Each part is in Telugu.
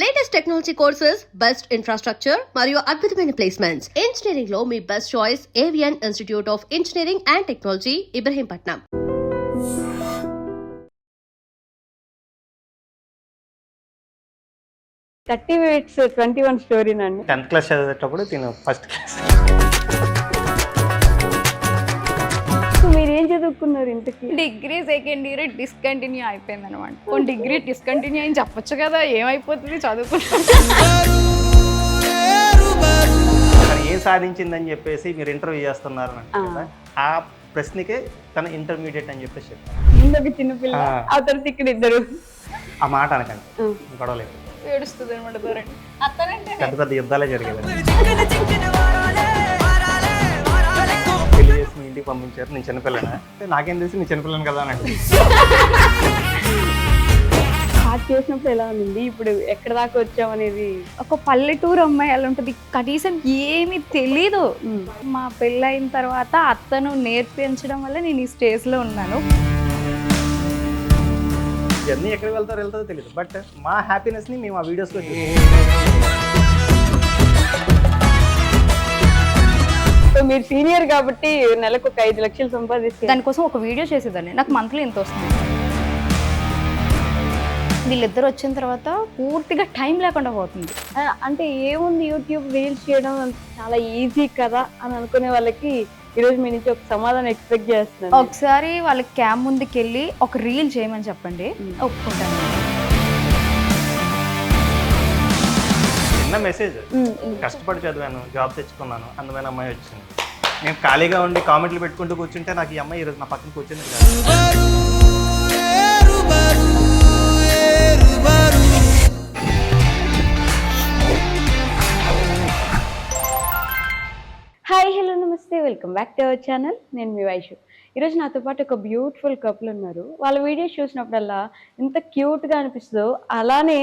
Latest technology courses, best infrastructure మరియు అద్భుతమైన ప్లేస్మెంట్స్. ఇంజనీరింగ్ లో మీ best choice Avion institute of engineering and technology, Ibrahimpatnam. 30 minutes 21 story నండి. 10th క్లాస్ చదివేటప్పుడు తిను ఫస్ట్ క్లాస్. మీరు ఏం చదువుకున్నారు ఇంతకి? డిగ్రీ సెకండ్ ఇయర్ డిస్కంటిన్యూ అయిపోయింది అనమాట. డిగ్రీ డిస్కంటిన్యూ అని చెప్పొచ్చు కదా, ఏమైపోతుంది చదువుకుంటాను. ఏం సాధించిందని చెప్పేసి మీరు ఇంటర్వ్యూ చేస్తున్నారు కదా, ఆ ప్రశ్నకే తన ఇంటర్మీడియట్ అని చెప్పేసి చెప్పారు. ముందు ఒక చిన్న పిల్ల, ఆ తర్వాత ఇక్కడ ఇద్దరు. ఆ మాట అనకండి, గొడవలేదు. ఏడుస్తుంది అనమాట. అతనంటే పెద్ద పెద్ద యుద్ధాలే జరిగేది. పెళ్లి చేసి మీ ఇంటికి పంపించారు, నేను చిన్నపిల్లనా అంటే నాకేం తెలిసి నీ చిన్నపిల్లని కదా అని అంటే. స్టార్ట్ చేసినప్పుడు ఎలా ఉంది, ఇప్పుడు ఎక్కడ దాకా వచ్చామనేది. ఒక పల్లెటూరు అమ్మాయి అలా ఉంటుంది, కనీసం ఏమీ తెలీదు. మా పెళ్ళైన తర్వాత అత్తను నేర్పించడం వల్ల నేను ఈ స్టేజ్లో ఉన్నాను. జర్నీ ఎక్కడికి వెళ్తారో తెలియదు, బట్ మా హ్యాపీనెస్ని మేము ఆ వీడియోస్లో సో మీరు సీనియర్ కాబట్టి నెలకు ఒక 5 లక్షలు సంపాదిస్తే దానికోసం ఒక వీడియో చేసేదాన్ని, నాకు మంత్లీ ఎంత వస్తుంది. వీళ్ళిద్దరు వచ్చిన తర్వాత పూర్తిగా టైం లేకుండా పోతుంది. అంటే ఏముంది, యూట్యూబ్ రీల్స్ చేయడం చాలా ఈజీ కదా అని అనుకునే వాళ్ళకి ఈరోజు మీ నుంచి ఒక సమాధానం ఎక్స్పెక్ట్ చేస్తున్నాను. ఒకసారి వాళ్ళకి క్యామ్ ముందుకు వెళ్ళి ఒక రీల్ చేయమని చెప్పండి, ఒప్పుకుంటాను. చిన్న మెసేజ్, కష్టపడి చదివాను, జాబ్ తెచ్చుకున్నాను, అందమైన అమ్మాయి వచ్చింది. నేను ఖాళీగా ఉండి కామెంట్లు పెట్టుకుంటూ కూర్చుంటే నాకు ఈ అమ్మాయి ఈరోజు నా పక్కన కూర్చుంది కాదు. హాయ్, హలో, నమస్తే, welcome back to our channel. నేను మీ వైషు. ఈరోజు నాతో పాటు ఒక బ్యూటిఫుల్ కపుల్ ఉన్నారు. వాళ్ళ వీడియోస్ చూసినప్పుడల్లా ఎంత క్యూట్గా అనిపిస్తుందో, అలానే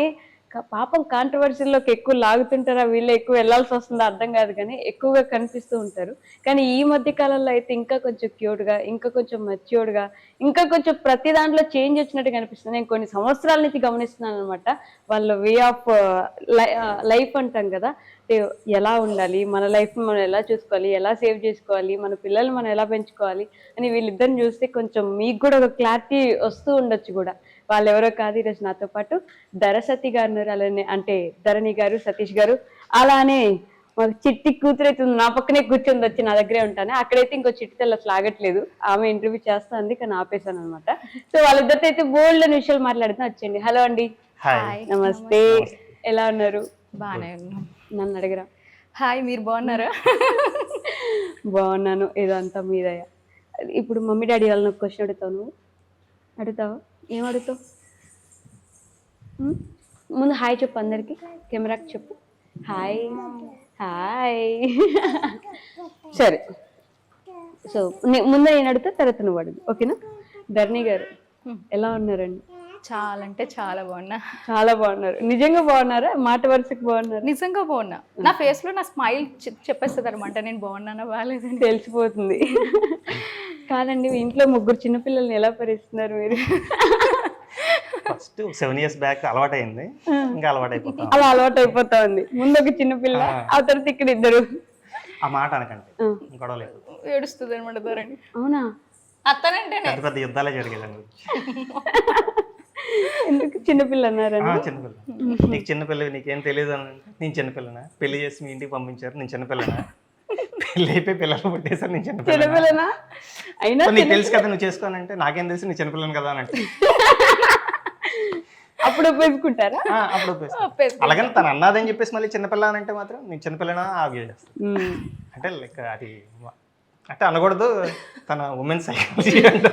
పాపం కాంట్రవర్సీలోకి ఎక్కువ లాగుతుంటారా, వీళ్ళు ఎక్కువ వెళ్ళాల్సి వస్తుందో అర్థం కాదు, కానీ ఎక్కువగా కనిపిస్తూ ఉంటారు. కానీ ఈ మధ్య కాలంలో అయితే ఇంకా కొంచెం క్యూట్గా, ఇంకా కొంచెం మెచ్యూర్డ్గా, ఇంకా కొంచెం ప్రతి దాంట్లో చేంజ్ వచ్చినట్టు కనిపిస్తుంది. నేను కొన్ని సంవత్సరాల నుంచి గమనిస్తున్నాను అనమాట. వాళ్ళ వే ఆఫ్ లైఫ్ అంటాం కదా, ఎలా ఉండాలి, మన లైఫ్ని మనం ఎలా చూసుకోవాలి, ఎలా సేవ్ చేసుకోవాలి, మన పిల్లల్ని మనం ఎలా పెంచుకోవాలి అని వీళ్ళిద్దరిని చూస్తే కొంచెం మీకు కూడా ఒక క్లారిటీ వస్తూ ఉండొచ్చు కూడా. వాళ్ళు ఎవరో కాదు, ఈరోజు నాతో పాటు ధరసతి గారు, అలానే అంటే ధరణి గారు, సతీష్ గారు, అలానే మాకు చిట్టి కూతురు అయితే నా పక్కనే కూర్చొని వచ్చి నా దగ్గరే ఉంటాను. అక్కడైతే ఇంకో చిట్టి తెల్ల లాగట్లేదు, ఆమె ఇంటర్వ్యూ చేస్తుంది కానీ ఆపేశాను అనమాట. సో వాళ్ళిద్దరితో అయితే బోల్డ్ అని విషయాలు మాట్లాడుతున్నా. వచ్చేయండి. హలో అండి. నమస్తే, ఎలా ఉన్నారు? బాగానే ఉన్నాం. నన్ను అడగరా? హాయ్, మీరు బాగున్నారా? బాగున్నాను. ఏదో అంతా మీదయ్యా. ఇప్పుడు మమ్మీ డాడీ వాళ్ళని ఒక క్వశ్చన్ అడుగుతావు, నువ్వు అడుగుతావా? ఏం అడుగుతావు? ముందు హాయ్ చెప్పు అందరికి, కెమెరాకి చెప్పు హాయ్. హాయ్. సరే, సో ముందు నేను అడుగుతా, తర్వాత నువ్వు అడుగు, ఓకేనా? ధరణి గారు ఎలా ఉన్నారండి? చాలా అంటే చాలా బాగున్నా. చాలా బాగున్నారు. నిజంగా బాగున్నారా? మాట వరుసకు బాగున్నారు? నిజంగా బాగున్నా. నా ఫేస్ లో నా స్మైల్ చెప్పేస్తుంది అనమాట, నేను బాగున్నానా బాగాలేదని తెలిసిపోతుంది. కాదండి, ఇంట్లో 3 చిన్నపిల్లల్ని ఎలా భరిస్తున్నారు మీరు? ఫస్ట్ 7 years బ్యాక్ అలవాటు అయింది, ఇంకా అలవాటు అయిపోతాం. అలా అలవాటు అయిపోతా ఉంది. ముందు ఒక చిన్నపిల్ల, ఆ తర్వాత ఇక్కడ ఇద్దరు. ఆ మాట అనకండి, గొడవలేదు. ఏడుస్తుంది అనమాట. ధరణి అవునా? అతనంటే పెద్ద పెద్ద యుద్ధాలే జరిగేదండి. ఎందుకు చిన్నపిల్ల అన్నారని? చిన్నపిల్ల, నీకు చిన్నపిల్ల, నీకేం తెలియదు అని అంటే నేను చిన్నపిల్లనా? పెళ్లి చేసి మీ ఇంటికి పంపించారు, నేను చిన్నపిల్లనా? పెళ్ళి అయిపోయి పిల్లలు పుట్టేసారు, నేను చిన్నపిల్లనా? అయినా నీకు తెలుసు కదా, నువ్వు చేసుకోనంటే నాకేం తెలుసు నీ చిన్నపిల్లని కదా అని అంటే అప్పుడు ఒప్పేసుకుంటారా? అప్పుడు అలాగని తను అన్నదని చెప్పేసి మళ్ళీ చిన్నపిల్ల అని అంటే మాత్రం నేను చిన్నపిల్లనా ఆర్గ్యూ చేస్తాను. అంటే లైక్ అది అంటే అనకూడదు, తన ఉమెన్ సైకాలజీ అంటూ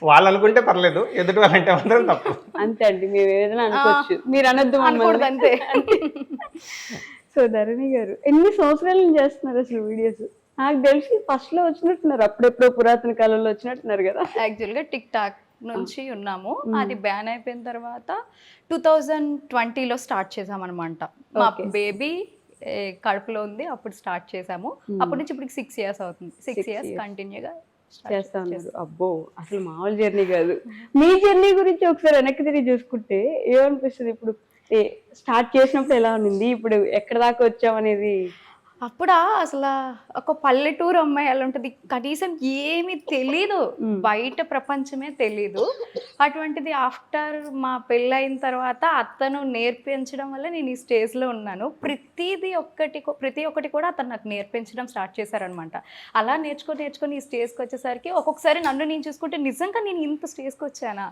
వాళ్ళు అనుకుంటే పర్లేదు, ఎదుటి వాళ్ళంటే మాత్రం తప్పు. అంతే అండి, మేము ఏదైనా అనుకోవచ్చు, మీరు అనొద్దు అనకూడదు, అంతే. సో ధరణి గారు ఎన్ని సంవత్సరాల నుంచి చేస్తున్నారు అసలు వీడియోస్? నాకు తెలిసి ఫస్ట్ లో వచ్చినట్టున్నారు, అప్పుడెప్పుడో పురాతన కాలంలో వచ్చినట్టున్నారు కదా. యాక్చువల్గా టిక్ టాక్ నుంచి ఉన్నాము, అది బ్యాన్ అయిపోయిన తర్వాత 2020లో స్టార్ట్ చేసామన్నమాట. మా బేబీ కడుపులో ఉంది, అప్పుడు స్టార్ట్ చేసాము. అప్పటి నుంచి ఇప్పుడు 6 years అవుతుంది. 6 years కంటిన్యూగా చేస్తా ఉన్నారు. అబ్బో, అసలు మామూలు జర్నీ కాదు. మీ జర్నీ గురించి ఒకసారి వెనక్కి తిరిగి చూసుకుంటే ఏమనిపిస్తుంది? ఇప్పుడు స్టార్ట్ చేసినప్పుడు ఎలా ఉంది, ఇప్పుడు ఎక్కడ దాకా వచ్చాం అనేది? అప్పుడా అసలు ఒక పల్లెటూరు అమ్మాయి అలా ఉంటుంది, కనీసం ఏమీ తెలీదు, బయట ప్రపంచమే తెలీదు. అటువంటిది ఆఫ్టర్ మా పెళ్ళైన తర్వాత అతను నేర్పించడం వల్ల నేను ఈ స్టేజ్లో ఉన్నాను. ప్రతి ఒక్కటి కూడా అతను నాకు నేర్పించడం స్టార్ట్ చేశారనమాట. అలా నేర్చుకొని ఈ స్టేజ్కి వచ్చేసరికి ఒక్కొక్కసారి నన్ను నేను చూసుకుంటే నిజంగా నేను ఇంత స్టేజ్కి వచ్చానా,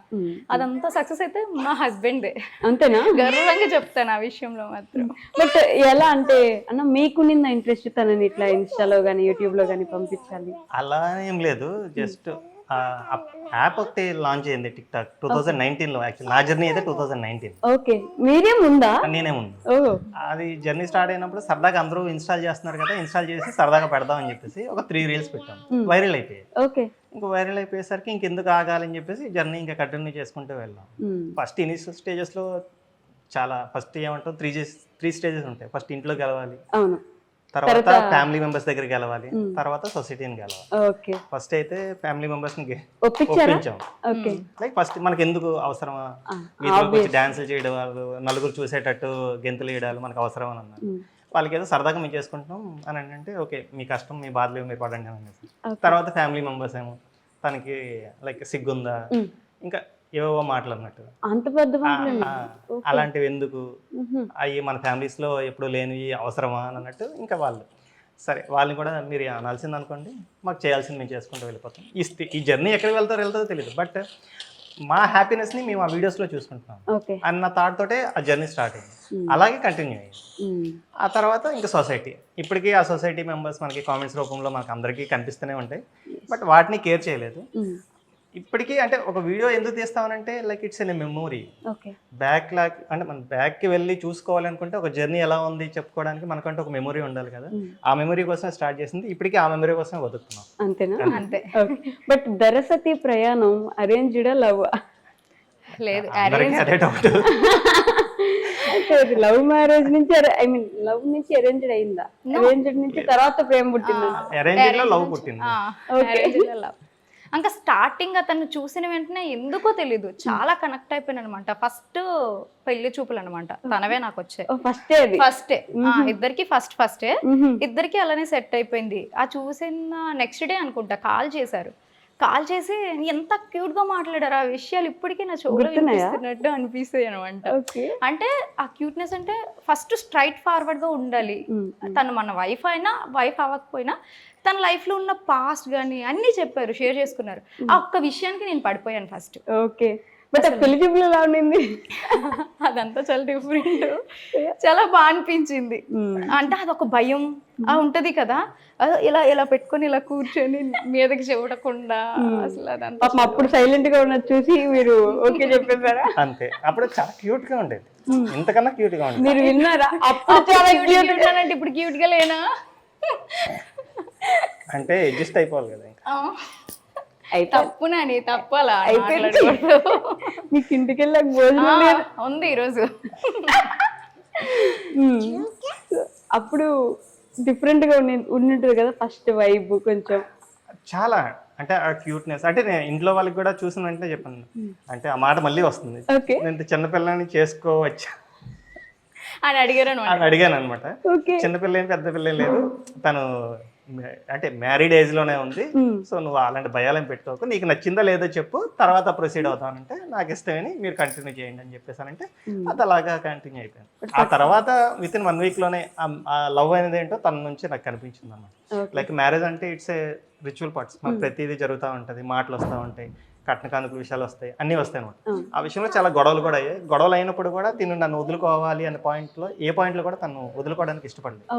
అదంతా సక్సెస్ అయితే మా హస్బెండే. అంతేనా? గర్వంగా చెప్తాను ఆ విషయంలో మాత్రం. బట్ ఎలా అంటే అన్న మీకు నిన్న ఇంట్రెస్ట్ తనని ఇట్లా ఇన్స్టాలో కానీ యూట్యూబ్లో కానీ పంపించాలి అలా ఏం లేదు, జస్ట్ యాప్ ఒకటి లాంచ్ అయింది టిక్ టాక్ 2019లో. యాక్చువల్లీ నా జర్నీ అయితే 2019. ఓకే, మీరే ముందా? నేనే ముందు. ఓహో, అది జర్నీ స్టార్ట్ అయినప్పుడు సరదాగా అందరూ ఇన్స్టాల్ చేస్తున్నారు కదా, ఇన్స్టాల్ చేసి సరదాగా పెడదాం అని చెప్పేసి ఒక 3 రీల్స్ పెట్టాం, వైరల్ అయిపోయాయి. ఓకే, ఇంకా వైరల్ అయిపోయేసరికి ఇంకెందుకు ఆగాలని చెప్పేసి జర్నీ ఇంకా కంటిన్యూ చేసుకుంటూ వెళ్ళాం. ఫస్ట్ ఇనిషియల్ స్టేజెస్లో చాలా, ఫస్ట్ ఏమంటాం 3 స్టేజెస్ ఉంటాయి. ఫస్ట్ ఇంట్లో గెలవాలి, అవును, తర్వాత ఫ్యామిలీ మెంబర్స్ దగ్గరికి వెళ్ళాలి, తర్వాత సొసైటీని గెలవాలి. ఓకే, ఫస్ట్ అయితే ఫ్యామిలీ మెంబర్స్ ని ఒప్పించారా? ఒప్పించాం. ఓకే, లైక్ ఫస్ట్ మనకి ఎందుకు అవసరమా, వీధిలోకి వచ్చి డాన్సులు చేయడం, వాళ్ళు నలుగురు చూసేటట్టు గెంతులు వేయడాలు మనకు అవసరం అని అన్నారు. వాళ్ళకి ఏదో సరదాగా మేము చేసుకుంటున్నాం అని అంటే ఓకే, మీ కష్టం మీ బాధలు మీరు పడండి అని అనేసి. తర్వాత ఫ్యామిలీ మెంబర్స్ ఏమో తనకి లైక్ సిగ్గుందా, ఇంకా ఏవో మాటలు అన్నట్టు, అంత పెద్ద అలాంటివి ఎందుకు, అవి మన ఫ్యామిలీస్ లో ఎప్పుడు లేనివి అవసరమా అని అన్నట్టు. ఇంకా వాళ్ళు సరే, వాళ్ళని కూడా మీరు అనాల్సింది అనుకోండి, మాకు చేయాల్సింది మేము చేసుకుంటూ వెళ్ళిపోతాం. ఈ జర్నీ ఎక్కడికి వెళ్తారో తెలియదు, బట్ మా హ్యాపీనెస్ ని మేము ఆ వీడియోస్ లో చూసుకుంటున్నాం అన్న థాట్ తోటే ఆ జర్నీ స్టార్ట్ అయింది. అలాగే కంటిన్యూ అయ్యింది. ఆ తర్వాత ఇంకా సొసైటీ, ఇప్పటికీ ఆ సొసైటీ మెంబర్స్ మనకి కామెంట్స్ రూపంలో మనకు అందరికీ కనిపిస్తూనే ఉంటాయి, బట్ వాటిని కేర్ చేయలేదు ఇప్పటికీ. అంటే ఒక వీడియో ఎందుకు తీస్తామనంటే like it's an memory. Back lock అంటే మనం బ్యాక్కి వెళ్ళి చూసుకోవాలనుకుంటే ఒక జర్నీ ఎలా ఉంది చెప్పుకోవడానికి మనకంటే ఒక మెమొరీ ఉండాలి కదా, ఆ మెమొరీ కోసమే స్టార్ట్ చేసింది. ఇప్పటికీ ఆ మెమొరీ కోసమే బతుకుతున్నాం. అంతేనా? అంతే. బట్ దరసతి ప్రయాణం అరేంజ్డ్ లవ్? లేదు, అదే డౌట్. లవ్ మ్యారేజ్ నుంచి ఐ మీన్ లవ్ నుంచి అరేంజ్డ్ అయిందా? అరేంజ్డ్ నుంచి తర్వాత ప్రేమ పుట్టిందా? అరేంజ్డ్ లో లవ్ పుట్టింది. ఇంకా స్టార్టింగ్ అతను చూసిన వెంటనే ఎందుకో తెలీదు చాలా కనెక్ట్ అయిపోయాను అనమాట. ఫస్ట్ పెళ్లి చూపులు అనమాట, తనవే నాకు వచ్చాయి. ఫస్టే ఇద్దరికి ఫస్టే ఇద్దరికి అలానే సెట్ అయిపోయింది. ఆ చూసిన నెక్స్ట్ డే అనుకుంటా కాల్ చేసి ఎంత క్యూట్ గా మాట్లాడారు. ఆ విషయాలు ఇప్పటికీ నా చెవులో వినిపిస్తున్నట్టు అనిపిస్తాయి అనమాట. అంటే ఆ క్యూట్నెస్ అంటే ఫస్ట్ స్ట్రైట్ ఫార్వర్డ్ గా ఉండాలి. తను మన వైఫ్ అయినా వైఫ్ అవ్వకపోయినా తన లైఫ్ లో ఉన్న పాస్ట్ గానీ అన్ని చెప్పారు, షేర్ చేసుకున్నారు. ఆ ఒక్క విషయానికి నేను పడిపోయాను ఫస్ట్. ఓకే, బట్ పెళ్లి చూపులు ఎలా ఉండింది? అదంతా చాలా డిఫరెంట్, చాలా బాగా అనిపించింది. అంటే అదొక భయం ఉంటది కదా, ఇలా ఇలా పెట్టుకొని ఇలా కూర్చొని మీదకి చూడకుండా అసలు అదంతా. అప్పుడు సైలెంట్ గా ఉన్నది చూసి మీరు ఓకే చెప్పేశారా? అంతే, అప్పుడు చాలా క్యూట్ గా ఉండేది, ఇంతకన్నా క్యూట్ గా ఉండేది. మీరు విన్నారా? అప్పుడు చాలా క్యూట్ అంటే ఇప్పుడు క్యూట్ గా లేనా అంటే అడ్జస్ట్ అయిపోవాలి కదా. తప్పునని తప్పలా మీకు ఇంటికి వెళ్ళాక భోజనం ఉంది ఈరోజు. అప్పుడు డిఫరెంట్ గా ఉండింటుంది కదా ఫస్ట్ వైబ్ కొంచెం చాలా. అంటే ఆ క్యూట్నెస్ అంటే నేను ఇంట్లో వాళ్ళకి కూడా చూసిన వెంటనే చెప్పాను, అంటే ఆ మాట మళ్ళీ వస్తుంది, నేను చిన్నపిల్లని చేసుకోవచ్చా అని అడిగాను అనమాట. చిన్నపిల్ల ఏం పెద్ద పిల్ల లేదు, తను అంటే మ్యారీడ్ ఏజ్ లోనే ఉంది, సో నువ్వు అలాంటి భయాలను పెట్టుకోకు, నీకు నచ్చిందా లేదో చెప్పు, తర్వాత ప్రొసీడ్ అవుతానంటే నాకు ఇష్టమని మీరు కంటిన్యూ చేయండి అని చెప్పేసానంటే అది అలాగా కంటిన్యూ అయిపోయింది. ఆ తర్వాత విత్ ఇన్ 1 వీక్ లోనే ఆ లవ్ అనేది ఏంటో తన నుంచి నాకు కనిపించింది అన్నమాట. లైక్ మ్యారేజ్ అంటే ఇట్స్ ఏ రిచువల్ పార్ట్స్, మనకు ప్రతిదీ జరుగుతూ ఉంటుంది, మాటలు వస్తూ ఉంటాయి, కట్న కానుకల విషయాలు వస్తాయి, అన్నీ వస్తాయి అనమాట. ఆ విషయంలో చాలా గొడవలు కూడా అయ్యాయి. గొడవలు అయినప్పుడు కూడా తిను నన్ను వదులుకోవాలి అనే పాయింట్లో ఏ పాయింట్లో కూడా తను వదులుకోవడానికి ఇష్టపడలేదు.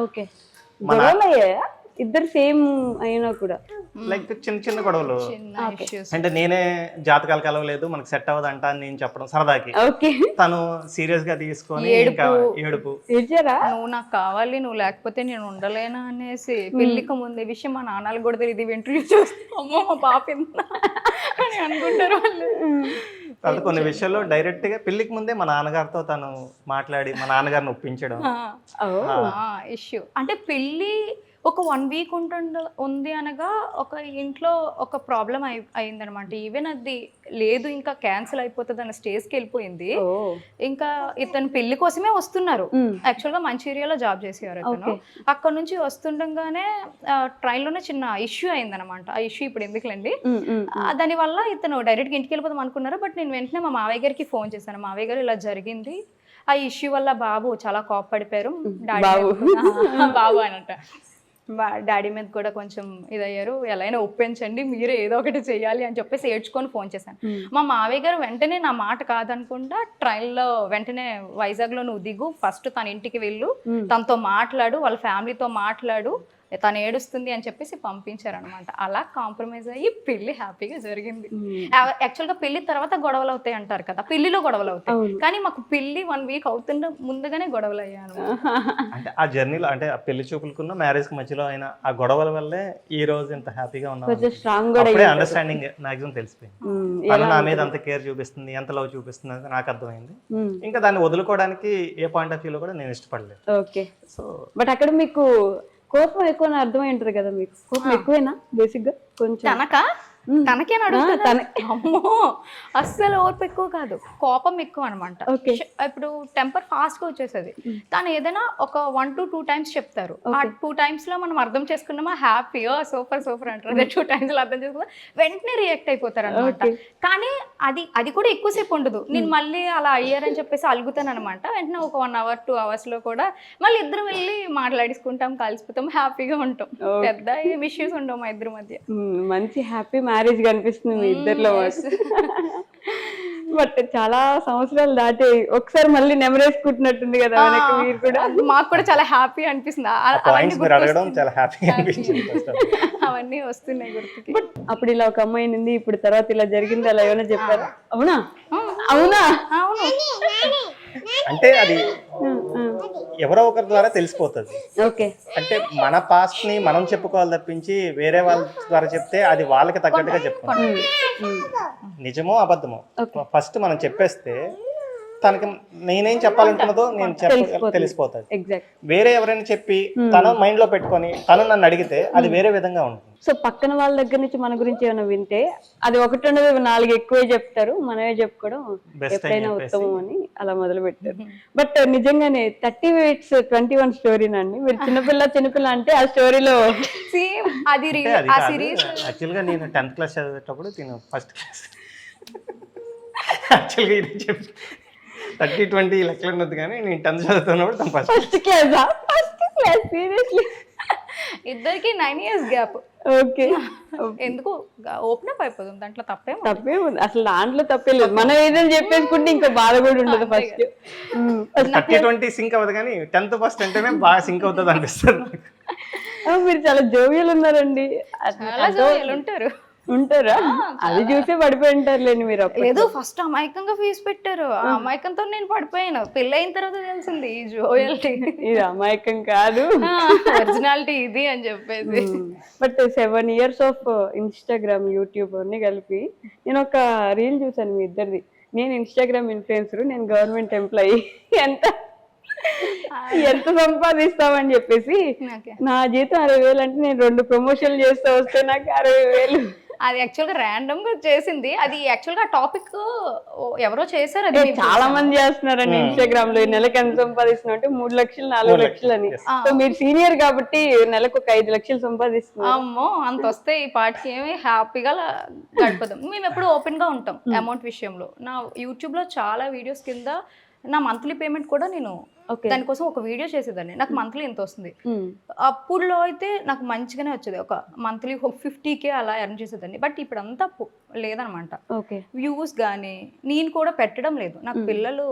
ఇద్దరు సేమ్ అయినా కూడా లైక్ చిన్న చిన్న గొడవలు, అంటే నేనే జాతకాలు కలవలేదు మనకు సెట్ అవ్వదు అంట అని నేను చెప్పడం సరదాకి, తను సీరియస్ గా తీసుకొని ఏడుపు, నువ్వు నాకు కావాలి నువ్వు లేకపోతే నేను ఉండలేనా అనేసి. పెళ్లికి ముందే విషయం మా నాన్నలు కూడా తెలియదు, ఇంటర్వ్యూ చూస్తామో మా పాప ఎంత అని అనుకుంటారు వాళ్ళు. తర్వాత కొన్ని విషయాల్లో డైరెక్ట్ గా పెళ్లికి ముందే మా నాన్నగారితో తను మాట్లాడి మా నాన్నగారిని ఒప్పించడం ఇష్యూ. అంటే పెళ్లి ఒక 1 వీక్ ఉంది అనగా ఒక ఇంట్లో ఒక ప్రాబ్లం అయిందనమాట. ఈవెన్ అది లేదు ఇంకా క్యాన్సిల్ అయిపోతుంది అన్న స్టేజ్కి వెళ్ళిపోయింది. ఇంకా ఇతను పెళ్లి కోసమే వస్తున్నారు. యాక్చువల్గా మంచిర్యాలలో జాబ్ చేసేవారు అతను. అక్కడ నుంచి వస్తుండగానే ట్రైన్లోనే చిన్న ఇష్యూ అయిందనమాట. ఆ ఇష్యూ ఇప్పుడు ఎందుకులేండి. దానివల్ల ఇతను డైరెక్ట్గా ఇంటికి వెళ్ళిపోదాం అనుకున్నారు. బట్ నేను వెంటనే మా మావయ్య గారికి ఫోన్ చేశాను. మావయ్య గారు ఇలా జరిగింది, ఆ ఇష్యూ వల్ల బాబు చాలా కోప్పడిపోయారు, బాబు అనంట డాడీ మీద కూడా కొంచెం ఇదయ్యారు, ఎలా అయినా ఒప్పించండి, మీరే ఏదో ఒకటి చెయ్యాలి అని చెప్పేసి ఏడ్చుకొని ఫోన్ చేశాను. మా మావయ్య గారు వెంటనే నా మాట కాదనుకుంటా ట్రైన్లో వెంటనే వైజాగ్లో నువ్వు దిగు, ఫస్ట్ తన ఇంటికి వెళ్ళు, తనతో మాట్లాడు, వాళ్ళ ఫ్యామిలీతో మాట్లాడు, తను ఏడుస్తుంది అని చెప్పేసి పంపించారనమాట. అలా కాంప్రమైజ్ అయ్యి పెళ్లి హ్యాపీగా జరిగింది. యాక్చువల్గా పెళ్లి తర్వాత గొడవలు అవుతాయి అంటారు కదా, పెళ్లిలో గొడవలు అవుతాయి, కానీ మాకు పెళ్లి 1 వీక్ అవుతుండే ముందుగానే గొడవలు అయ్యాను. అంటే ఆ జర్నీలో అంటే ఆ పెళ్లి చూపులకున్న మ్యారేజ్ కి మధ్యలో అయిన ఆ గొడవల వల్లే ఈ రోజు ఇంత హ్యాపీగా ఉన్నాం. అప్పుడే అండర్స్టాండింగ్ మాక్సిమం తెలిసిపోయింది. తను నా మీద అంత కేర్ చూపిస్తుంది, ఎంత లవ్ చూపిస్తుంది అని నాకు అర్థమైంది. ఇంకా దాన్ని వదులుకోవడానికి ఏ పాయింట్ ఆఫ్ వ్యూలో కూడా నేను ఇష్టపడలేదు. ఓకే. సో బట్ అక్కడ మీకు కోపం ఎక్కువ అర్థమై ఉంటుంది కదా, మీకు కోపం ఎక్కువేనా బేసిక్ గా? కొంచెం తనకేనా అడుగుతాను? అమ్మో అస్సలు ఓర్పు ఎక్కువ కాదు, కోపం ఎక్కువ అనమాట. ఇప్పుడు టెంపర్ ఫాస్ట్ గా వచ్చేసేది. తను ఏదైనా ఒక 1 to 2 times చెప్తారు, ఆ 2 times లో మనం అర్థం చేసుకున్నామా హ్యాపీ సూపర్ సూపర్ అంటారు. అదే 2 times లో అర్థం చేసుకున్నా వెంటనే రియాక్ట్ అయిపోతారు అనమాట. కానీ అది కూడా ఎక్కువసేపు ఉండదు. నేను మళ్ళీ అలా అయ్యారని చెప్పేసి అలుగుతాను అనమాట. వెంటనే ఒక 1 hour 2 hours లో కూడా మళ్ళీ ఇద్దరు వెళ్ళి మాట్లాడేసుకుంటాం, కలిసిపోతాం, హ్యాపీగా ఉంటాం. పెద్ద ఏం ఇష్యూస్ ఉండవు మా ఇద్దరి మధ్య. మంచి హ్యాపీ మ్యారేజ్ కనిపిస్తుంది మీ ఇద్దరిలో. బట్ చాలా సంవత్సరాలు దాటి ఒకసారి మళ్ళీ నెమరేసుకుంటున్నట్టుంది కదా వెనక్కి మీరు కూడా. మాకు కూడా చాలా హ్యాపీ అనిపిస్తుంది, అవన్నీ వస్తున్నాయి గుర్తుకి. బట్ అప్పుడు ఇలా ఒక అమ్మాయి ఉంది, ఇప్పుడు తర్వాత ఇలా జరిగింది, అలా ఏమైనా చెప్పారా? అవునా అవునా అవును. అంటే అది ఎవరో ఒకరి ద్వారా తెలిసిపోతుంది. ఓకే. అంటే మన పాస్ట్ ని మనం చెప్పుకోవాలి తప్పించి వేరే వాళ్ళ ద్వారా చెప్తే అది వాళ్ళకి తగ్గట్టుగా చెప్పుకోవాలి. నిజమో అబద్ధమో ఫస్ట్ మనం చెప్పేస్తే తనకి నేనేం చెప్పాలనుకున్నదో నేను తెలిసిపోతుంది. వేరే ఎవరైనా చెప్పి తన మైండ్ లో పెట్టుకొని తను నన్ను అడిగితే అది వేరే విధంగా ఉంటుంది. సో పక్కన వాళ్ళ దగ్గర నుంచి మన గురించి ఏమైనా వింటే అది 1 2 4 ఎక్కువే చెప్తారు, మనమే చెప్పుకోవడం ఎప్పుడైనా ఉత్తమం అని అలా మొదలు పెట్టారు. బట్ నిజంగానే 30 minutes 21 స్టోరీనండి. మీరు చిన్నపిల్ల అంటే ఆ స్టోరీలో యాక్చువల్ గా నేను 10th class చదివేటప్పుడు నేను ఫస్ట్ క్లాస్. యాక్చువల్గా ఇది చెప్పి 30-20 లెక్కలు ఉన్నది, కానీ నేను 10th చదువుతున్నప్పుడు తను ఫస్ట్ క్లాస్. సీరియస్లీ ఇద్దరికి 9 years గ్యాప్. ఓకే. ఎందుకు ఓపెన్ అప్ అయిపోతుంది, దాంట్లో తప్పేముంది? అసలు దాంట్లో తప్పే లేదు. మనం ఏదైనా చెప్పేసుకుంటే ఇంకా బాధ కూడా ఉండదు. ఫస్ట్ 30-20 సింక్ అవ్వదు, కానీ 10th ఫస్ట్ అంటేనే బాగా సింక్ అవుతుంది అనిపిస్తుంది. మీరు చాలా జోవియల్ ఉన్నారండి. ఉంటారా? అది చూసే పడిపోయి ఉంటారులేండి మీరు. లేదు, ఫస్ట్ అమాయకంగా ఫీజు పెట్టారు, ఆ అమాయకంతో నేను పడిపోయాను. పెళ్ళి అయిన తర్వాత తెలిసింది ఈ జోయల్టీ ఇది అమాయకం కాదు, ఒరిజినాలిటీ ఇది అని చెప్పేసి. But 7 years of Instagram, YouTube అన్ని కలిపి నేను ఒక రీల్ చూసాను మీ ఇద్దరిది. నేను ఇన్స్టాగ్రామ్ ఇన్ఫ్లుయెన్సర్, నేను గవర్నమెంట్ ఎంప్లాయీ, ఎంత సంపాదిస్తామని చెప్పేసి నా జీతం 60,000 అంటే నేను 2 ప్రమోషన్లు చేస్తూ వస్తే నాకు 60,000. అది యాక్చువల్గా ర్యాండమ్ గా చేసింది. అది యాక్చువల్గా టాపిక్ ఎవరో చేశారు, అది చాలా మంది చేస్తున్నారండి ఇన్స్టాగ్రామ్ లో. నెలకు ఎంత సంపాదిస్తున్నా అంటే 3 లక్షలు 4 లక్షలు అని. సో మీరు సీనియర్ కాబట్టి నెలకు ఒక 5 లక్షలు సంపాదిస్తున్నారు. అమ్మో అంత వస్తే ఈ పార్టీకి ఏమి హ్యాపీగా గడిపోతాం. మేము ఎప్పుడు ఓపెన్ గా ఉంటాం అమౌంట్ విషయంలో. నా యూట్యూబ్ లో చాలా వీడియోస్ కింద నా మంత్లీ పేమెంట్ కూడా నేను దానికోసం ఒక వీడియో చేసేదాన్ని. నాకు మంత్లీ ఎంత వస్తుంది, అప్పుడులో అయితే నాకు మంచిగానే వచ్చేది, ఒక మంత్లీ 50K అలా ఎర్న్ చేసేదాన్ని. బట్ ఇప్పుడు అంతా లేదనమాట. వ్యూస్ కానీ నేను కూడా పెట్టడం లేదు. నాకు పిల్లలు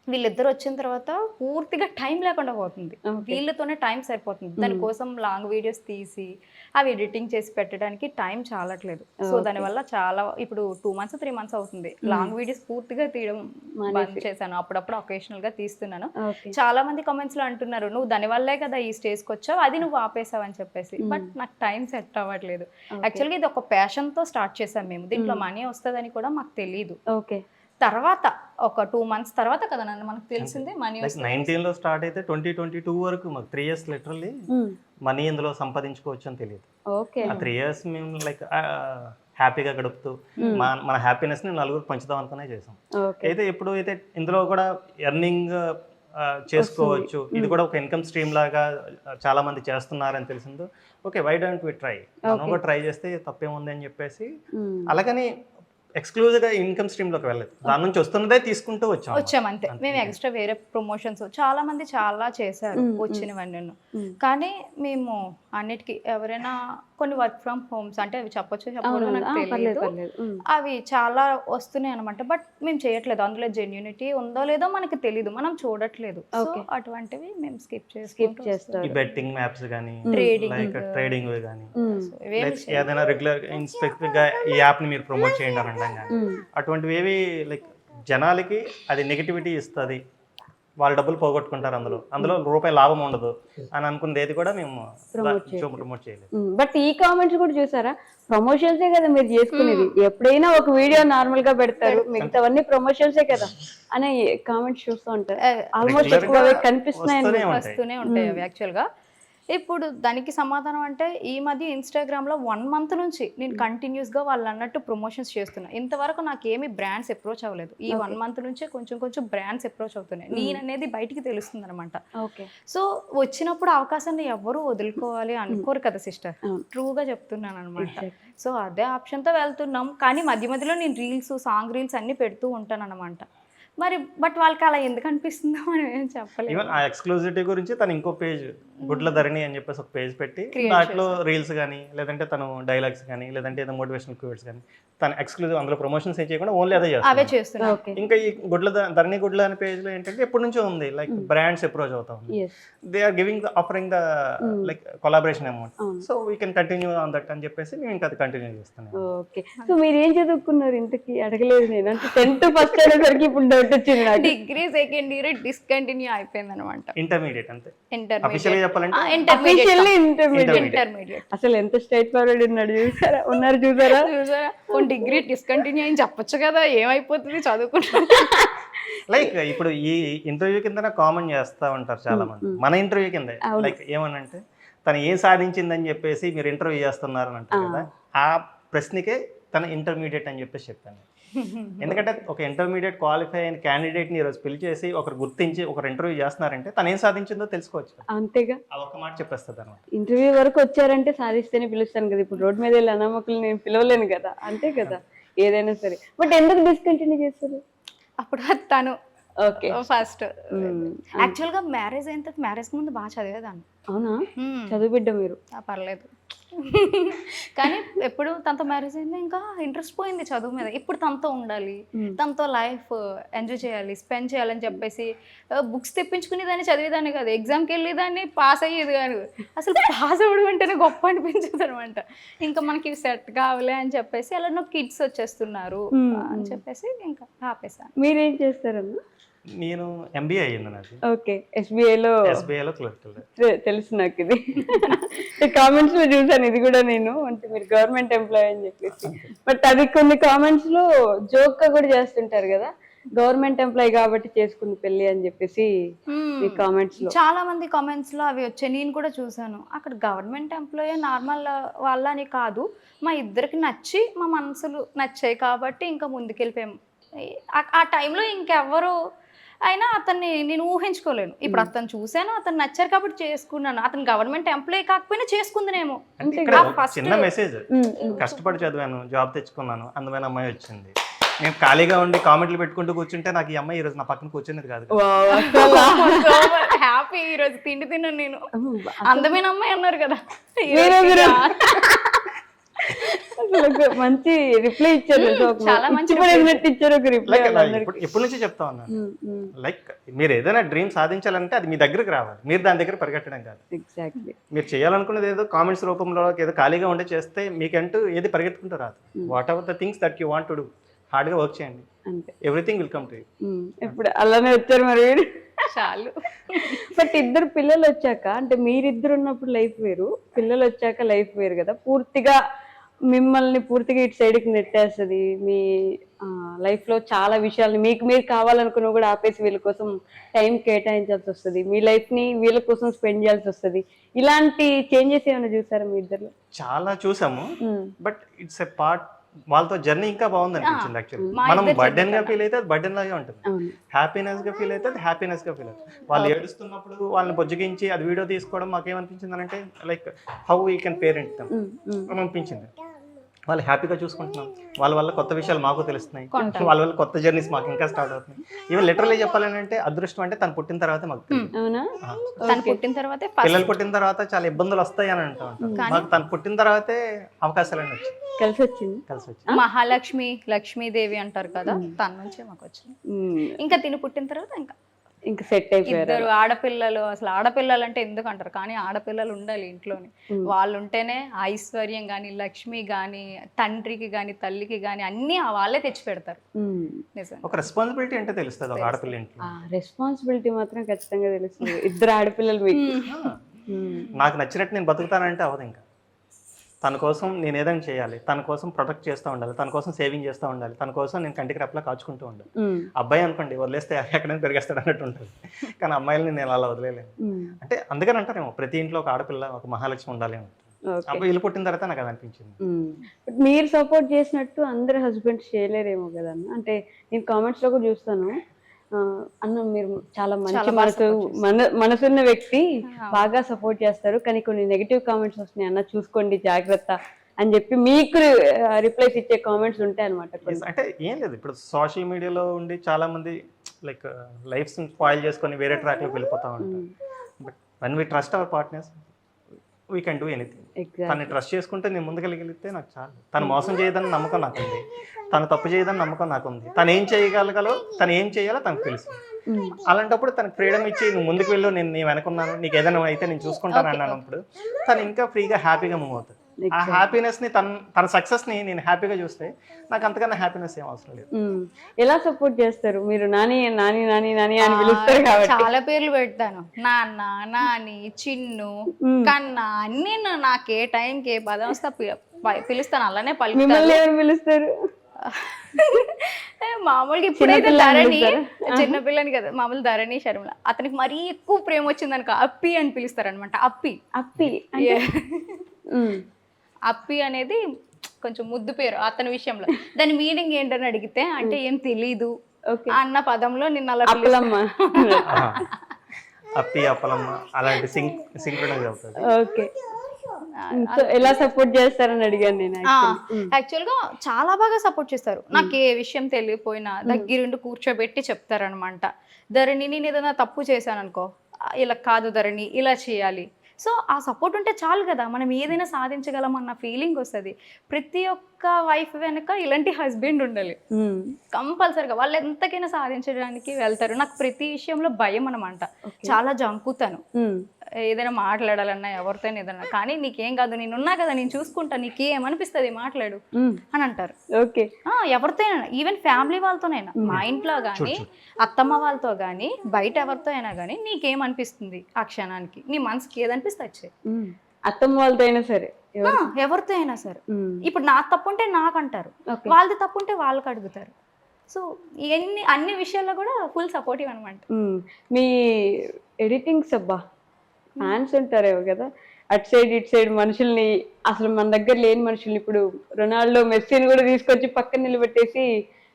వీళ్ళిద్దరు వచ్చిన తర్వాత పూర్తిగా టైం లేకుండా పోతుంది, వీళ్ళతోనే టైం సరిపోతుంది. దానికోసం లాంగ్ వీడియోస్ తీసి అవి ఎడిటింగ్ చేసి పెట్టడానికి టైం చాలట్లేదు. సో దానివల్ల చాలా ఇప్పుడు 2 months 3 months అవుతుంది లాంగ్ వీడియోస్ పూర్తిగా తీయడం బంద్ చేశాను. అప్పుడప్పుడు ఒకేషనల్ గా తీస్తున్నాను. చాలా మంది కామెంట్స్ లో అంటున్నారు, నువ్వు దానివల్లే కదా ఈ స్టేజ్కి వచ్చావు, అది నువ్వు ఆపేసావు అని చెప్పేసి. బట్ నాకు టైం సెట్ అవ్వట్లేదు. యాక్చువల్గా ఇది ఒక ప్యాషన్ తో స్టార్ట్ చేసాం మేము. దీంట్లో మనీ వస్తుందని కూడా మాకు తెలియదు. తర్వాత ఒక 2 months తర్వాత కదా నన్ను మనకు తెలిసిందే మనీ లైక్ 19లో స్టార్ట్ అయితే 2022 వరకు మాకు 3 years లిటరల్లీ మనీ ఇందులో సంపాదించుకోవచ్చు అని తెలియదు. ఓకే. ఆ 3 years మేము లైక్ హ్యాపీగా గడుపుతూ మన హ్యాపీనెస్ ని నలుగురు పంచుదాం అనుకునే చేసాం. ఓకే. అయితే ఎప్పుడు అయితే ఇందులో కూడా ఎర్నింగ్ చేసుకోవచ్చు, ఇది కూడా ఒక ఇన్కమ్ స్ట్రీమ్ లాగా చాలా మంది చేస్తున్నారని తెలిసిందో okay why don't we try, మనం కూడా ట్రై చేస్తే తప్పేముంది అని చెప్పేసి అలాగని ఎక్స్క్లూజివ్ గా ఇన్కమ్ స్ట్రీమ్ లోకి వెళ్ళలేదు, దాని నుంచి వస్తున్నదే తీసుకుంటూ వచ్చాం అంతే. మేము ఎక్స్ట్రా వేరే ప్రమోషన్స్ చాలా మంది చాలా చేశారు వచ్చినవన్నీ, కానీ మేము అన్నిటికీ ఎవరైనా కొన్ని వర్క్ ఫ్రమ్ హోమ్స్ అంటే అవి చెప్పొచ్చు చెప్పకూడదు నాకు తెలియదు, అవి చాలా వస్తున్నాయి అనమాట. బట్ మేము చేయట్లేదు, అందులో జెన్యూనిటీ ఉందో లేదో మనకి తెలియదు, మనం చూడట్లేదు. సో అటువంటివి మేము స్కిప్ చేస్తాం. ఈ బెట్టింగ్ మ్యాప్స్ కానీ లైక్ ట్రేడింగ్ కానీ ఏదైనా రెగ్యులర్ స్పెసిఫిక్ గా ఈ యాప్ ని మీరు ప్రమోట్ చేయండి అని అనడం కానీ అటువంటివి ఏవి లైక్ జనాలకి అది నెగిటివిటీ ఇస్తుంది, వాళ్ళు డబ్బులు పోగొట్టుకుంటారు, అందులో రూపాయి లాభం ఉండదు అని అనుకున్నది ఏది కూడా మేము ప్రమోట్ చేయలేదు. బట్ ఈ కామెంట్స్ కూడా చూసారా, ప్రమోషన్సే కదా మీరు చేసుకునేది, ఎప్పుడైనా ఒక వీడియో నార్మల్ గా పెడతారు మిగతావన్నీ ప్రమోషన్సే కదా అనే కామెంట్స్ చూస్తూ ఉంటారు, ఆల్మోస్ట్ ఎక్కువ కనిపిస్తున్నాయి, వస్తూనే ఉంటాయి అవి యాక్చువల్ గా. ఇప్పుడు దానికి సమాధానం అంటే ఈ మధ్య ఇన్స్టాగ్రామ్లో 1 month నుంచి నేను కంటిన్యూస్గా వాళ్ళు అన్నట్టు ప్రమోషన్స్ చేస్తున్నా. ఇంతవరకు నాకు ఏమి బ్రాండ్స్ అప్రోచ్ అవ్వలేదు, ఈ 1 month నుంచే కొంచెం బ్రాండ్స్ అప్రోచ్ అవుతున్నాయి, నేను అనేది బయటికి తెలుస్తుంది అనమాట. సో వచ్చినప్పుడు అవకాశాన్ని ఎవరు వదులుకోవాలి అనుకోరు కదా సిస్టర్, ట్రూగా చెప్తున్నాను అనమాట. సో అదే ఆప్షన్తో వెళ్తున్నాం, కానీ మధ్య మధ్యలో నేను రీల్స్ సాంగ్ రీల్స్ అన్నీ పెడుతూ ఉంటాను అనమాట. మరి బట్ వాళ్ళకి అలా ఎందుకు అనిపిస్తుందో మనం ఏం చెప్పలేదు. ఈవెన్ ఆ ఎక్స్క్లూజివిటీ గురించి తను ఇంకో పేజ్ గుడ్ల ధరణి అని చెప్పేసి ఒక పేజ్ పెట్టి దాంట్లో రీల్స్ కానీ లేదంటే తను డైలాగ్స్ కానీ లేదంటే ఏదో మోటివేషనల్ క్యూట్స్ కానీ తను ఎక్స్క్లూజివ్ అందులో ప్రమోషన్స్ ఏం చేయకుండా ఓన్లీ అవే చేస్తున్నారు. ఇంకా ఈ ధరణి గుడ్ల అనే పేజ్ లో ఏంటంటే ఎప్పటి నుంచో ఉంది లైక్ బ్రాండ్స్ అప్రోచ్ అవుతా ఉంది, they are giving offering the like collaboration amount, so we can continue on that అని చెప్పేసి మేము ఇంకా అది కంటిన్యూ చేస్తున్నాం. ఓకే. సో మీరు ఏం చదువుకున్నారు ఇంతకి అడగలేదు నేను, అంటే 10th ఫస్ట్ అనేసరికి ఇప్పుడు డౌట్ వచ్చింది నాకు. డిగ్రీ సెకండ్ ఇయర్ డిస్కంటిన్యూ అయిపోయింది అనమాట. ఇంటర్మీడియట్ అంతే, ఇంటర్మీడియట్ చెప్పాలంటే ఇంటర్మీడియట్. అసలు ఎంత స్ట్రైట్ ఫార్వర్డ్ ఉన్నారు చూసారా. డిగ్రీ డిస్కంటిన్యూ అని చెప్పొచ్చు కదా, ఏమైపోతుంది చదువుకుంటా. లైక్ ఇప్పుడు ఈ ఇంటర్వ్యూ కింద కామెంట్ చేస్తా ఉంటారు చాలా మంది, మన ఇంటర్వ్యూ కింద లైక్ ఏమనంటే తను ఏం సాధించిందని చెప్పేసి మీరు ఇంటర్వ్యూ చేస్తున్నారు అని అంటారు కదా, ఆ ప్రశ్నకే తన ఇంటర్మీడియట్ అని చెప్పేసి చెప్పాను. ఎందుకంటే ఒక ఇంటర్మీడియట్ క్వాలిఫై అయిన క్యాండిడేట్ని ఈరోజు పిలిచేసి ఒకరు గుర్తించి ఒకరు ఇంటర్వ్యూ చేస్తున్నారంటే తను ఏం సాధించిందో తెలుసుకోవచ్చు. అంతేగా, అది ఒక మాట చెప్పేస్తుంది అనమాట. ఇంటర్వ్యూ వరకు వచ్చారంటే సాధిస్తేనే పిలుస్తాను కదా, ఇప్పుడు రోడ్ మీద వెళ్ళి అనామకులు నేను పిలవలేను కదా, అంతే కదా ఏదైనా సరే. బట్ ఎందుకు డిస్కంటిన్యూ చేస్తారు అప్పుడు తను? ఓకే, ఫస్ట్ యాక్చువల్గా మ్యారేజ్ అయిన తర్వాత మ్యారేజ్ ముందు బాగా చదివేదాన్ని. అవునా? చదువు బిడ్డ మీరు? పర్లేదు, కానీ ఎప్పుడు తనతో మ్యారేజ్ అయింది ఇంకా ఇంట్రెస్ట్ పోయింది చదువు మీద. ఇప్పుడు తనతో ఉండాలి, తనతో లైఫ్ ఎంజాయ్ చేయాలి, స్పెండ్ చేయాలని చెప్పేసి బుక్స్ తెప్పించుకునేదాన్ని, చదివేదాన్ని కాదు, ఎగ్జామ్కి వెళ్ళేదాన్ని, పాస్ అయ్యేది కాదు. అసలు పాస్ అవ్వడం అంటేనే గొప్ప అనిపించేది అనమాట. ఇంకా మనకి సెట్ కావాలి అని చెప్పేసి అలా నాకు కిడ్స్ వచ్చేస్తున్నారు అని చెప్పేసి ఇంకా ఆపేసాను. మీరేం చేస్తారన్నా? నేను ఎంబీఏ అయ్యింది నాది. ఓకే, ఎస్బీఐలో క్లర్క్. తెలుసు నాకు, ఇది కామెంట్స్ లో చూసాను ఇది కూడా నేను, అంటే మీరు గవర్నమెంట్ ఎంప్లాయీ అని చెప్పేసి. బట్ అది కొన్ని కామెంట్స్ లో జోక్ గా కూడా చేస్తుంటారు కదా, గవర్నమెంట్ ఎంప్లాయీ కాబట్టి చేసుకుంది పెళ్లి అని చెప్పేసి ఈ కామెంట్స్ లో చాలా మంది కామెంట్స్ లో అవి వచ్చాయి, నేను కూడా చూసాను. అక్కడ గవర్నమెంట్ ఎంప్లాయీ నార్మల్ వాళ్ళ అని కాదు, మా ఇద్దరికి నచ్చి మా మనసులు నచ్చాయి కాబట్టి ఇంకా ముందుకెళ్ళిపోయాము. ఆ టైంలో ఇంకెవ్వరు అయినా అతన్ని నేను ఊహించుకోలేను. ఇప్పుడు అతను చూశాను, అతను నచ్చారు కాబట్టి చేసుకున్నాను. అతను గవర్నమెంట్ ఎంప్లాయీ కాకపోయినా చేసుకుందినేమో. చిన్న మెసేజ్, కష్టపడి చదివాను, జాబ్ తెచ్చుకున్నాను, అందమైన అమ్మాయి వచ్చింది, నేను ఖాళీగా ఉండి కామెంట్లు పెట్టుకుంటూ కూర్చుంటే నాకు ఈ అమ్మాయి ఈ రోజు నా పక్కన కూర్చునేది కాదు. హ్యాపీ, ఈ రోజు తిండి తిన్నాను నేను, అందమైన అమ్మాయి అన్నారు కదా. మంచి రిప్లై ఇచ్చారు, చాలా మంచి ఇచ్చారు ఒక రిప్లై. ఎప్పటి నుంచి చెప్తా ఉన్నాను, లైక్ మీరు ఏదైనా డ్రీమ్ సాధించాలంటే అది మీ దగ్గరకు రావాలి, మీరు దాని దగ్గర పరిగెట్టడం కాదు. ఎగ్జాక్ట్లీ, మీరు చేయాలనుకున్నది ఏదో కామెంట్స్ రూపంలో ఏదో ఖాళీగా ఉండే చేస్తే మీకంటూ ఏది పరిగెట్టుకుంటూ రాదు. What ever the things that you want to do, hard గా వర్క్ చేయండి, everything will come to you. ఇప్పుడు అలానే వచ్చారు మరి మీరు. చాలు. బట్ ఇద్దరు పిల్లలు వచ్చాక, అంటే మీరిద్దరు ఉన్నప్పుడు లైఫ్ వేరు, పిల్లలు వచ్చాక లైఫ్ వేరు కదా, పూర్తిగా మిమ్మల్ని పూర్తిగా ఇటు సైడ్కి నెట్టేస్తుంది. మీ లైఫ్లో చాలా విషయాలు మీకు మీరు కావాలనుకున్న కూడా ఆపేసి వీళ్ళ కోసం టైం కేటాయించాల్సి వస్తుంది. మీ లైఫ్ని వీళ్ళ కోసం స్పెండ్ చేయాల్సి వస్తుంది. ఇలాంటి చేంజెస్ ఏమైనా చూసారా మీ ఇద్దరు? చాలా చూసాము, బట్ ఇట్స్ ఎ పార్ట్. వాళ్ళతో జర్నీ ఇంకా బాగుంది అనిపించింది యాక్చువల్లీ. మనం బర్డెన్ గా ఫీల్ అయితే అది బర్డెన్ లాగే ఉంటుంది, హ్యాపీనెస్ గా ఫీల్ అయితే అది హ్యాపీనెస్ గా ఫీల్ అవుతుంది. వాళ్ళు ఏడుస్తున్నప్పుడు వాళ్ళని బొజ్జగించి అది వీడియో తీసుకోవడం మాకేమనిపించింది అంటే like how we can parent అని అనిపించింది. వాళ్ళు హ్యాపీగా చూసుకుంటున్నాం, వాళ్ళ వల్ల కొత్త విషయాలు మాకు తెలుస్తున్నాయి, వాళ్ళ వల్ల కొత్త జర్నీస్ మాకు ఇంకా స్టార్ట్ అవుతున్నాయి. ఈవెన్ లిటరలీ చెప్పాలని అంటే అదృష్టం అంటే తను పుట్టిన తర్వాత మాకు అవునా? తను పుట్టిన తర్వాతే పిల్లలు పుట్టిన తర్వాత చాలా ఇబ్బందులు వస్తాయి అని అంటూ ఉంటారు. మాకు తను పుట్టిన తర్వాతే అవకాశాలు వచ్చాయి, కలిసి వచ్చింది. కలిసి వచ్చి మహాలక్ష్మి, లక్ష్మీదేవి అంటారు కదా, తన నుంచే మాకు వచ్చింది. ఇంకా తిని పుట్టిన తర్వాత ఇంకా సెట్ అయిపోయారు. ఇద్దరు ఆడపిల్లలు. అసలు ఆడపిల్లలు అంటే ఎందుకు అంటారు, కానీ ఆడపిల్లలు ఉండాలి ఇంట్లోని. వాళ్ళు ఉంటేనే ఐశ్వర్యం కానీ, లక్ష్మి కానీ, తండ్రికి కానీ, తల్లికి కానీ అన్ని వాళ్ళే తెచ్చి పెడతారు. నిజం. ఒక రెస్పాన్సిబిలిటీ అంటే తెలుస్తుంది ఒక ఆడపిల్ల ఇంట్లో. రెస్పాన్సిబిలిటీ మాత్రం ఖచ్చితంగా తెలుస్తుంది. ఇద్దరు ఆడపిల్లలు మీకు. నాకు నచ్చినట్టు నేను బతుకుతానంటే అవదు. ఇంకా తన కోసం నేను ఏదైనా చేయాలి, తన కోసం ప్రొటెక్ట్ చేస్తూ ఉండాలి, తన కోసం సేవింగ్ చేస్తూ ఉండాలి, తన కోసం నేను కంటికి రెప్పలా కాచుకుంటూ ఉండాలి. అబ్బాయి అనుకోండి వదిలేస్తే ఎక్కడైనా పెరిగేస్తాడు అన్నట్టు ఉంటుంది, కానీ అమ్మాయిలని నేను అలా వదిలేలేను. అంటే అందుకని అంటారేమో ప్రతి ఇంట్లో ఒక ఆడపిల్ల, ఒక మహాలక్ష్మి ఉండాలి అని. అబ్బాయి ఇల్లు పుట్టిన తర్వాత నాకు అది అనిపించింది. మీరు సపోర్ట్ చేసినట్టు అందరు హస్బెండ్స్ చేయలేరేమో కదా అన్న. అంటే నేను కామెంట్స్ లో కూడా చూస్తాను, అన్న మీరు చాలా మంచి మనసున్న వ్యక్తి, బాగా సపోర్ట్ చేస్తారు, కానీ కొన్ని నెగిటివ్ కామెంట్స్ వస్తున్నాయి అన్న, చూసుకోండి జాగ్రత్త అని చెప్పి మీకు రిప్లైస్ ఇచ్చే కామెంట్స్ ఉంటాయి అనమాట. అంటే ఏం లేదు, ఇప్పుడు సోషల్ మీడియాలో ఉండి చాలా మంది లైక్ లైఫ్స్ స్పాయిల్ చేసుకొని వేరే ట్రాక్ లోకి వెళ్ళిపోతా ఉంటారు. But one we trust our partners we can do anything. తను ట్రస్ట్ చేసుకుంటే నేను ముందుకెళ్ళగలిగితే నాకు చాలు. తను మోసం చేయదని నమ్మకం నాకుంది, తను తప్పు చేయదని నమ్మకం నాకుంది, తను ఏం చేయగలగలో, తను ఏం చేయాలో తనకు తెలుసు. అలాంటప్పుడు తనకు ఫ్రీడమ్ ఇచ్చి నువ్వు ముందుకు వెళ్ళు, నేను వెనకున్నాను, నీకు ఏదైనా అయితే నేను చూసుకుంటాను అన్నప్పుడు తను ఇంకా ఫ్రీగా హ్యాపీగా మూవ్ అవుతుంది. ఆ హ్యాపీనెస్ ని తన సక్సెస్ ని నేను హ్యాపీగా చూస్తే నాకు అంతకన్నా హ్యాపీనెస్ ఏం అవసరం లేదు. ఎలా సపోర్ట్ చేస్తారు మీరు? నాని నాని నాని నాని అని పిలుస్తారు కాబట్టి చాలా పేర్లు పెడతాను, నాన్న, నాని, చిన్ను, కన్నా, అన్ని నాకు ఏ టైంకి ఏ పదం వస్తా పిలుస్తాను, అలానే పలుకుతాను. పిలుస్తారు మామూలుగా ఇప్పుడైతే ధరణి, చిన్నపిల్లని కదా, మామూలు ధరణి, శర్మిల. అతనికి మరీ ఎక్కువ ప్రేమ వచ్చింది అనుకో అప్పి అని పిలుస్తారు అనమాట. అప్పి అప్పి అప్పి అనేది కొంచెం ముద్దు పేరు అతని విషయంలో. దాని మీనింగ్ ఏంటని అడిగితే అంటే ఏం తెలీదు అన్న పదంలో నిన్న అలా అప్పలమ్మ, అప్పి అప్పలమ్మ అలాంటి సింక్రనైజ్ అవుతుంది. ఓకే. ఎలా సపోర్ట్ చేస్తారని అడిగాను నేను. యాక్చువల్ గా చాలా బాగా సపోర్ట్ చేస్తారు. నాకు ఏ విషయం తెలియపోయినా దగ్గరుండి కూర్చోబెట్టి చెప్తారనమాట. ధరణి నేను ఏదైనా తప్పు చేశాను అనుకో, ఇలా కాదు ధరణి, ఇలా చేయాలి. సో ఆ సపోర్ట్ ఉంటే చాలు కదా, మనం ఏదైనా సాధించగలం అన్న ఫీలింగ్ వస్తుంది. ప్రతి ఒక్క వైఫ్ వెనక ఇలాంటి హస్బెండ్ ఉండాలి కంపల్సరిగా. వాళ్ళు ఎంతకైనా సాధించడానికి వెళ్తారు. నాకు ప్రతి విషయంలో భయం అనమాట, చాలా జంకుతాను. ఏదైనా మాట్లాడాలన్నా ఎవరితో ఏదన్నా, కానీ నీకేం కాదు, నేనున్నా కదా, నేను చూసుకుంటా, నీకేమనిపిస్తుంది మాట్లాడు అని అంటారు. ఓకే. ఎవరితోనైనా, ఈవెన్ ఫ్యామిలీ వాళ్ళతోనైనా, మా ఇంట్లో కానీ అత్తమ్మ వాళ్ళతో కానీ బయట ఎవరితో అయినా కానీ, నీకేమనిపిస్తుంది ఆ క్షణానికి, నీ మనసుకి ఏదనిపిస్తే వచ్చే. అత్తమ్మ వాళ్ళతో అయినా సరే, ఎవరితో అయినా సరే. ఇప్పుడు నా తప్పు ఉంటే నాకు అంటారు, వాళ్ళది తప్పు ఉంటే వాళ్ళకి అడుగుతారు. సో అన్ని విషయాల్లో కూడా ఫుల్ సపోర్టివ్ అనమాట. మీ ఎడిటింగ్స్ అబ్బా ఫ్యాన్స్ ఉంటారేమో కదా, అటు సైడ్ ఇటు సైడ్ మనుషుల్ని, అసలు మన దగ్గర లేని మనుషుల్ని, ఇప్పుడు రొనాల్డో, మెస్సీని కూడా తీసుకొచ్చి పక్కన నిలబెట్టేసి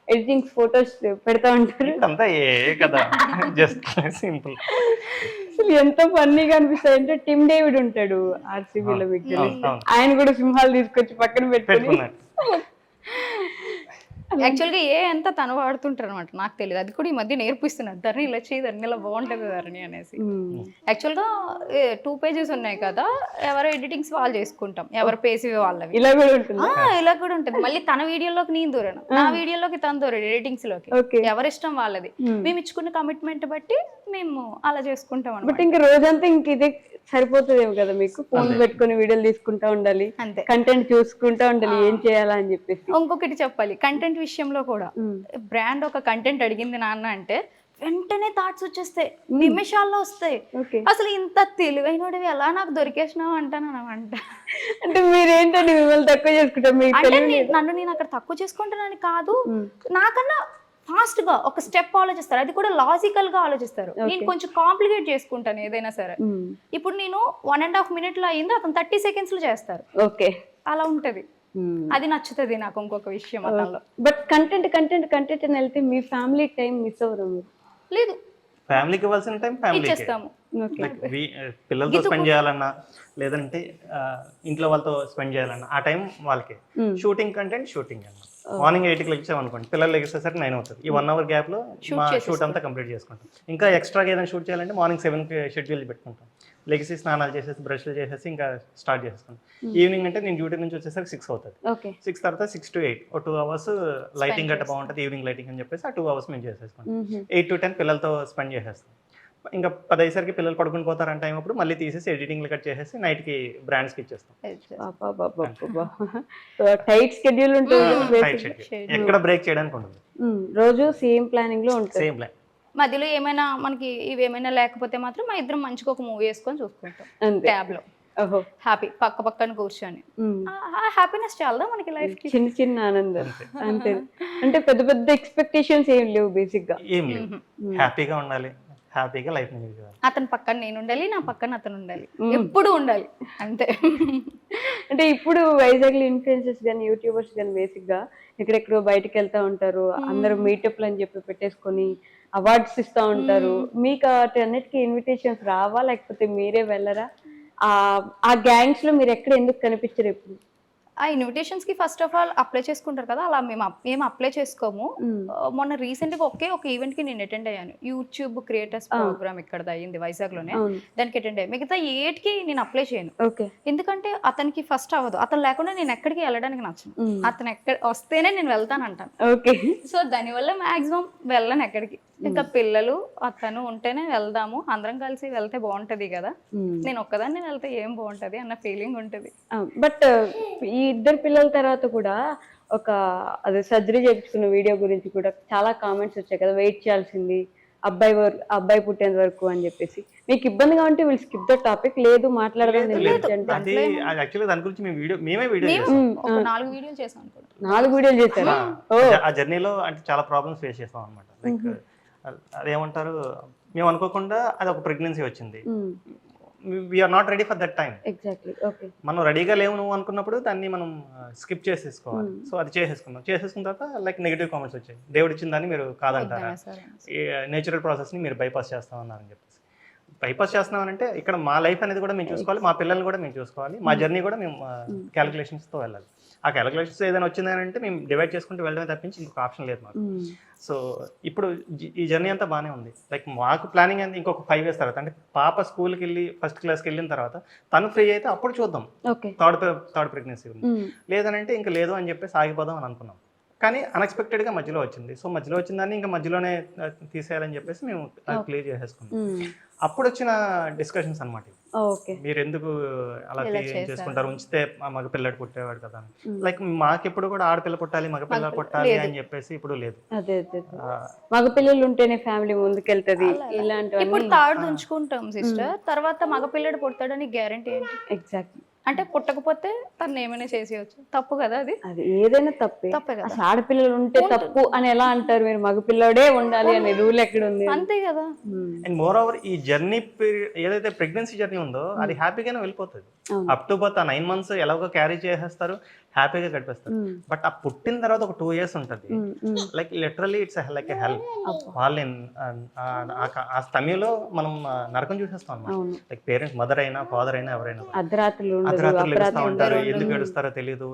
ఎడిటింగ్స్ ఫొటోస్ పెడతా ఉంటారు. అసలు ఎంత ఫన్నీగా అనిపిస్తుంది అంటే, టిమ్ డేవిడ్ ఉంటాడు ఆర్సీబీలో, మీకు ఆయన కూడా సింహాలు తీసుకొచ్చి పక్కన పెట్టుకున్నారు. యాక్చువల్గా ఎంత తను వాడుతుంటారు అనమాట, నాకు తెలియదు. అది కూడా ఈ మధ్య నేర్పిస్తున్నారు, ధరణి ఇలా చేయి, ధరణి ఇలా బాగుంటుంది ధరణి అనేసి. యాక్చువల్గా 2 pages ఉన్నాయి కదా, ఎవరు ఎడిటింగ్స్ వాళ్ళు చేసుకుంటాం, ఎవరు పేజ్ వాళ్ళవి. ఇలా కూడా ఉంటుంది, ఇలా కూడా ఉంటుంది. మళ్ళీ తన వీడియోలోకి నేను దూరాను, నా వీడియోలోకి తను దూరాడు, ఎడిటింగ్స్ లోకి. ఎవరిష్టం వాళ్ళది. మేము ఇచ్చుకున్న కమిట్మెంట్ బట్టి మేము అలా చేసుకుంటాం అనమాట. బట్ ఇంకా రోజంతా ఇంక ఇదే సరిపోతుందేమో కదా మీకు, ఫోన్ పెట్టుకుని వీడియోలు తీసుకుంటా ఉండాలి, కంటెంట్ చూసుకుంటా ఉండాలి, ఏం చేయాలా అని చెప్పేసి. ఇంకొకటి చెప్పాలి, కంటెంట్ విషయంలో కూడా బ్రాండ్ ఒక కంటెంట్ అడిగింది నాన్న అంటే వెంటనే థాట్స్ వచ్చేస్తాయి, నిమిషాల్లో వస్తాయి. ఓకే. అసలు ఇంత తెలివైనడివి ఎలా నాకు దొరికేసినావు అంటాను అనమాట. అంటే మీరేంటండి మిమ్మల్ని తక్కువ చేసుకుంటారు మీకు అంటే తెలియదు. నన్ను నేను అక్కడ తక్కువ చేసుకుంటానని కాదు, నాకన్నా ఫాస్ట్ గా ఒక స్టెప్ ఆలోచిస్తారు, అది కూడా లాజికల్ గా ఆలోచిస్తారు. నేను కొంచెం కాంప్లికేట్ చేసుకుంటాను ఏదైనా సరే. ఇప్పుడు నేను 1.5 minute లో అయింది, అతను 30 seconds లో చేస్తారు. ఓకే. అలా ఉంటది, అది నచ్చుతుంది నాకు. ఇంకొక విషయం అతనిలో బట్ కంటెంట్ అని వెళ్తే మీ ఫ్యామిలీ టైం మిస్ అవ్వరు మీరు? లేదు, ఫ్యామిలీకి ఇవ్వాల్సిన టైం ఫ్యామిలీకి, ఇచ్చేస్తాము. లైక్ పిల్లలతో స్పెండ్ చేయాలన్నా లేదంటే ఇంట్లో వాళ్ళతో స్పెండ్ చేయాలన్నా ఆ టైం వాళ్ళకి. షూటింగ్ కంటెంట్ షూటింగ్ అన్న మార్నింగ్ 8కి లెక్చాం అనుకోండి, పిల్లలు లెగేసేసరికి 9 అవుతుంది. ఈ 1 hour గ్యాప్లో మా షూట్ అంతా కంప్లీట్ చేసుకుంటాం. ఇంకా ఎక్స్ట్రాగా ఏదైనా షూట్ చేయాలంటే మార్నింగ్ 7కి షెడ్యూల్ పెట్టుకుంటాం. లెగిసి స్నానాలు చేసేసి బ్రష్లు చేసేసి ఇంకా స్టార్ట్ చేస్తాం. ఈవినింగ్ అంటే నేను డ్యూటీ నుంచి వచ్చేసరికి 6 అవుతుంది. 6 తర్వాత 6 to 8 2 hours లైటింగ్ గట్ట బాగుంటుంది, ఈవినింగ్ లైటింగ్ అని చెప్పేసి ఆ 2 hours మేము చేసేసుకుంటాం. 8 to 10 పిల్లలతో స్పెండ్ చేసేస్తాం. ఇంకా 10 అయ్యేసరికి పిల్లలు పడుకుని పోతారంటే టైం అప్పుడు మళ్ళీ తీసేసి ఎడిటింగ్లు కట్ చేసేసి నైట్కి బ్రాండ్స్కి ఇచ్చేస్తాం. టైట్ షెడ్యూల్ ఉంటుంది, టైట్ షెడ్యూల్, ఎక్కడ బ్రేక్ చేయడానికి ఉండదు. రోజు సేమ్ ప్లానింగ్ లో ఉంటుంది. Same plan. మధ్యలో ఏమైనా మనకి ఇవేమైనా లేకపోతే మాత్రం మా ఇద్దరం మంచిగా ఒక మూవీ వేసుకొని చూసుకుంటాం ట్యాబ్ లో. హ్యాపీ పక్క పక్కన కూర్చొని, హ్యాపీనెస్ చాలదా మనకి లైఫ్ కి? చిన్న చిన్న ఆనందం అంతే. అంటే పెద్ద పెద్ద ఎక్స్పెక్టేషన్స్ ఏం లేవు బేసిక్ గా. ఏం లేవు, హ్యాపీగా ఉండాలి, హ్యాపీగా లైఫ్ ని చేయాలి. అతని పక్కన నేను ఉండాలి, నా పక్కన అతను ఉండాలి, ఎప్పుడు ఉండాలి అంతే. అంటే ఇప్పుడు వైజాగ్ లో ఇన్ఫ్లుయెన్సర్స్ కానీ యూట్యూబర్స్ కానీ బేసిక్ గా ఎక్కడెక్కడో బయటకు వెళ్తా ఉంటారు, అందరూ మీటప్లు అని చెప్పి పెట్టేసుకొని అవార్డ్స్ ఇస్తా ఉంటారు. మీకు అన్నిటికీ ఇన్విటేషన్స్ రావా, లేకపోతే మీరే వెళ్ళరా? ఆ గ్యాంగ్స్ లో మీరు ఎక్కడ ఎందుకు కనిపించరు ఎప్పుడు? ఆ ఇన్విటేషన్స్ కి ఫస్ట్ ఆఫ్ ఆల్ అప్లై చేసుకుంటారు కదా, అలా మేము అప్లై చేసుకోము. మొన్న రీసెంట్ గా ఒక ఈవెంట్ కి నేను అటెండ్ అయ్యాను, యూట్యూబ్ క్రియేటర్స్ ప్రోగ్రామ్ ఇక్కడ అయ్యింది వైజాగ్ లోనే, దానికి అటెండ్ అయ్యాను. మిగతా ఏటికి నేను అప్లై చేయను, ఎందుకంటే అతనికి ఫస్ట్ అవ్వదు. అతను లేకుండా నేను ఎక్కడికి వెళ్ళడానికి నచ్చను, అతను ఎక్కడ వస్తేనే నేను వెళ్తాను అంటాను. సో దానివల్ల మాక్సిమం వెళ్ళను ఎక్కడికి. ఇంకా పిల్లలు అతను ఉంటేనే వెళ్దాము, అందరం కలిసి వెళ్తే బాగుంటది కదా, నేను ఒక్కదాన్ని వెళ్తే ఏం బాగుంటది అన్న ఫీలింగ్ ఉంటది. బట్ ఈ ఇద్దరు పిల్లల తర్వాత కూడా అదే సర్జరీ చేయించుకున్న వీడియో గురించి కూడా చాలా కామెంట్స్ వచ్చాయి కదా, వెయిట్ చేయాల్సింది అబ్బాయి పుట్టేంత వరకు అని చెప్పేసి. మీకు ఇబ్బందిగా ఉంటే వీళ్ళు స్కిప్ ద టాపిక్, లేదు మాట్లాడదాం. అది యాక్చువల్లీ దాని గురించి మేమే వీడియో చేసాం. 4 వీడియోలు చేసాం. 4 వీడియోలు చేశారా? ఆ జర్నీలో అంటే చాలా ప్రాబ్లమ్స్ ఫేస్ చేస్తాం అనమాట. లైక్ అదేమంటారు, మేము అనుకోకుండా అది ఒక ప్రెగ్నెన్సీ వచ్చింది. We're not ready for that time. Exactly. Okay. మనం రెడీగా లేవు నువ్వు అనుకున్నప్పుడు దాన్ని మనం స్కిప్ చేసేసుకోవాలి. సో అది చేసేసుకున్న తర్వాత లైక్ నెగిటివ్ కామెంట్స్ వచ్చాయి, దేవుడు ఇచ్చిన దాన్ని మీరు కాదంటారా, నేచురల్ ప్రాసెస్ని మీరు బైపాస్ చేస్తామన్నారని చెప్పేసి. బైపాస్ చేస్తున్నామనంటే ఇక్కడ మా లైఫ్ అనేది కూడా మేము చూసుకోవాలి, మా పిల్లల్ని కూడా మేము చూసుకోవాలి, మా జర్నీ కూడా మేము క్యాలిక్యులేషన్స్తో వెళ్ళాలి. ఆ క్యాలిక్యులేషన్స్ ఏదైనా వచ్చిందంటే మేము డివైడ్ చేసుకుంటూ వెళ్ళడమే తప్పించి ఇంకొక ఆప్షన్ లేదు మాకు. సో ఇప్పుడు ఈ జర్నీ అంతా బాగానే ఉంది. లైక్ మాకు ప్లానింగ్ అనేది ఇంకొక 5 years తర్వాత, అంటే పాప స్కూల్కి వెళ్ళి ఫస్ట్ క్లాస్కి వెళ్ళిన తర్వాత తను ఫ్రీ అయితే అప్పుడు చూద్దాం థర్డ్ ప్రెగ్నెన్సీ ఉంది. లేదనంటే ఇంకా లేదు అని చెప్పేసి ఆగిపోదాం అని అనుకున్నాం. కానీ అన్ఎక్స్పెక్టెడ్గా మధ్యలో వచ్చింది. సో మధ్యలో వచ్చిందని ఇంకా మధ్యలోనే తీసేయాలని చెప్పేసి మేము క్లియర్ చేసేసుకున్నాం. అప్పుడు వచ్చిన డిస్కషన్స్ అనమాట, మీరు ఎందుకు అలా చేసుకుంటారు, ఉంచితే మగ పిల్లడు పుట్టేవాడు కదా అని. లైక్ మాకెప్పుడు కూడా ఆడపిల్ల పుట్టాలి మగ పిల్లలు పుట్టాలి అని చెప్పేసి ఇప్పుడు లేదు. మగ పిల్లలు ఉంటేనే ఫ్యామిలీ ముందుకెళ్తది. ఇలాంటి ఇప్పుడు తాడు ఉంచుకుంటాం సిస్టర్, తర్వాత మగ పిల్లడు పుడతాడని గ్యారంటీ ఏంటి? ఎగ్జాక్ట్లీ. అంటే పుట్టకపోతే తను ఏమైనా చేసేయచ్చు, తప్పు కదా అది ఏదైనా తప్పే కదా. ఆడపిల్లలు ఉంటే తప్పు అని ఎలా అంటారు మీరు? మగ పిల్లడే ఉండాలి అనే రూల్ ఎక్కడ ఉంది? అంతే కదా. అండ్ మోర్ ఓవర్ ఈ జర్నీ ఏదైతే ప్రెగ్నెన్సీ జర్నీ ఉందో అది హ్యాపీగానే వెళ్ళిపోతుంది. అప్ టు బర్త్ 9 months ఎలాగో క్యారీ చేసేస్తారు, హ్యాపీగా గడిపేస్తారు. బట్ ఆ పుట్టిన తర్వాత ఒక 2 years ఉంటుంది, like literally it's like a hell. వాళ్ళు ఆ సమయంలో మనం నరకం చూసేస్తాం అన్నమాట. లైక్ పేరెంట్స్, మదర్ అయినా ఫాదర్ అయినా ఎవరైనా అర్ధరాత్రులు ఏడుస్తూ ఉంటారు, ఎందుకు ఏడుస్తారో తెలియదు,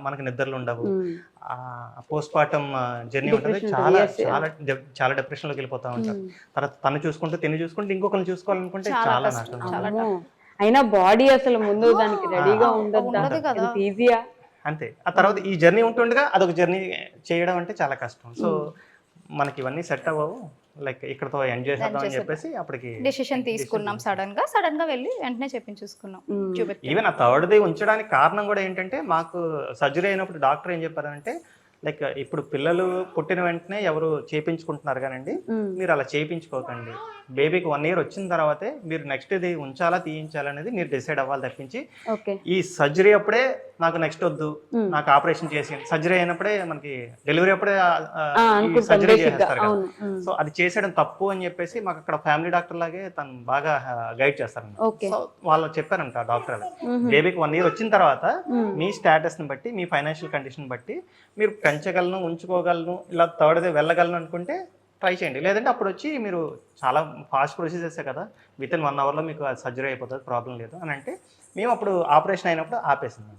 మనకి నిద్రలు ఉండవు. పోస్ట్ పార్టం జర్నీ ఉంటుంది, చాలా చాలా చాలా డిప్రెషన్ లోకి వెళ్ళిపోతా ఉంటారు. తర్వాత తను చూసుకుంటూ తిని చూసుకుంటూ ఇంకొకరిని చూసుకోవాలనుకుంటే చాలా నష్టం. అయినా బాడీ అసలు ముందు దానికి రెడీగా ఉండదు కదా, ఈజీయా అంతే. ఆ తర్వాత ఈ జర్నీ ఉంటుండగా అదొక జర్నీ చేయడం అంటే చాలా కష్టం. సో మనకి ఇవన్నీ సెట్ అవ్వవు, లైక్ ఇక్కడతో ఎండ్ చేసేద్దాం అని చెప్పేసి అప్పటికి డెసిషన్ తీసుకున్నాం. సడన్ గా వెళ్ళి వెంటనే చెప్పించుకున్నాం. ఈవెన్ ఆ థర్డ్ది ఉంచడానికి కారణం కూడా ఏంటంటే, మాకు సర్జరీ అయినప్పుడు డాక్టర్ ఏం చెప్పారంటే లైక్ ఇప్పుడు పిల్లలు పుట్టిన వెంటనే ఎవరు చేయించుకుంటున్నారు కానండి, మీరు అలా చేయించుకోకండి. బేబీకి 1 year వచ్చిన తర్వాతే మీరు నెక్స్ట్ ఇది ఉంచాలా తీయించాలనేది మీరు డిసైడ్ అవ్వాలి తప్పించి ఓకే ఈ సర్జరీ అప్పుడే నాకు నెక్స్ట్ వద్దు, నాకు ఆపరేషన్ చేసి సర్జరీ అయినప్పుడే మనకి డెలివరీ అప్పుడే సర్జరీ చేసేస్తారు కదా. సో అది చేసేయడం తప్పు అని చెప్పేసి మాకు అక్కడ ఫ్యామిలీ డాక్టర్ లాగే తను బాగా గైడ్ చేస్తారన్నమాట. సో వాళ్ళు చెప్పారంట డాక్టర్, బేబీకి 1 year వచ్చిన తర్వాత మీ స్టేటస్ ని బట్టి, మీ ఫైనాన్షియల్ కండిషన్ బట్టి మీరు పెంచగలను, ఉంచుకోగలను, ఇలా థర్డ్ది వెళ్ళగలను అనుకుంటే ట్రై చేయండి. లేదంటే అప్పుడు వచ్చి మీరు చాలా ఫాస్ట్ ప్రొసీజర్సే కదా, విత్ ఇన్ 1 hourలో మీకు సర్జరీ అయిపోతుంది, ప్రాబ్లం లేదు అని అంటే మేము అప్పుడు ఆపరేషన్ అయినప్పుడు ఆపేసింది.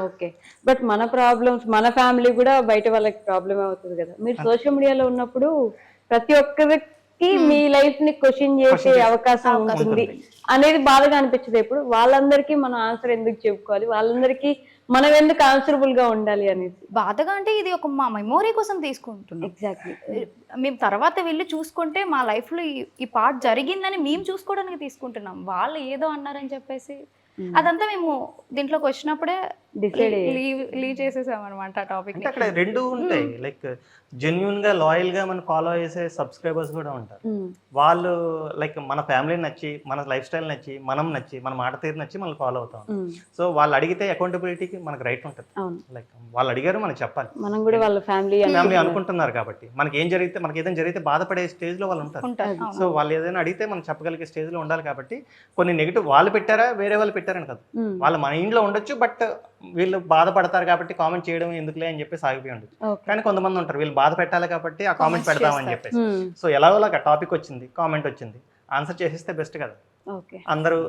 ఓకే, బట్ మన ప్రాబ్లమ్స్ మన ఫ్యామిలీ కూడా బయట వాళ్ళకి ప్రాబ్లమ్ అవుతుంది కదా. మీరు సోషల్ మీడియాలో ఉన్నప్పుడు ప్రతి ఒక్కరికి మీ లైఫ్ ని క్వశ్చన్ చేసే అవకాశం ఉంటుంది అనేది బాధగా అనిపించదు. ఎప్పుడు వాళ్ళందరికీ మనం ఆన్సర్ ఎందుకు చెప్పుకోవాలి, వాళ్ళందరికీ మనం ఎందుకు ఆన్సరబుల్ గా ఉండాలి అనేది బాధగా అంటే ఇది ఒక మా మెమొరీ కోసం తీసుకుంటున్నాం. ఎగ్జాక్ట్లీ. మేము తర్వాత వెళ్ళి చూసుకుంటే మా లైఫ్లో ఈ పార్ట్ జరిగిందని మేము చూసుకోవడానికి తీసుకుంటున్నాం. వాళ్ళు ఏదో అన్నారని చెప్పేసి అదంతా మేము దీంట్లోకి వచ్చినప్పుడే డిసైడ్ లీవ్ చేసేసాం అనమాట ఆ టాపిక్. అంటే అక్కడ రెండు ఉంటాయి, లైక్ జెన్యున్ గా లాయల్ గా మనం ఫాలో చేసే సబ్స్క్రైబర్స్ కూడా ఉంటారు. వాళ్ళు లైక్ మన ఫ్యామిలీ నచ్చి, మన లైఫ్ స్టైల్ నచ్చి, మనం నచ్చి, మన మాట తీరు నచ్చి మనం ఫాలో అవుతాం. సో వాళ్ళు అడిగితే అకౌంటబిలిటీకి మనకు రైట్ ఉంటుంది. లైక్ వాళ్ళు అడిగారు మనం చెప్పాలి, మనం కూడా వాళ్ళ ఫ్యామిలీ అనుకుంటున్నారు కాబట్టి. మనకి ఏదైనా జరిగితే బాధపడే స్టేజ్ లో వాళ్ళు ఉంటారు. సో వాళ్ళు ఏదైనా అడిగితే మనం చెప్పగలిగే స్టేజ్ లో ఉండాలి. కాబట్టి కొన్ని నెగిటివ్ వాళ్ళు పెట్టారా వేరే వాళ్ళు పెట్టారని కాదు, వాళ్ళు మన ఇంట్లో ఉండొచ్చు, బట్ వీళ్ళు బాధపడతారు కాబట్టి కామెంట్ చేయడం ఎందుకులే అని చెప్పి సాగిపోయి ఉండొచ్చు. కానీ కొంతమంది ఉంటారు వీళ్ళు బాధ పెట్టాలి కాబట్టి ఆ కామెంట్ పెడతామని చెప్పేసి. సో ఎలాగోలాగా టాపిక్ వచ్చింది, కామెంట్ వచ్చింది, ఆన్సర్ చేసేస్తే బెస్ట్ కదా. అందరూ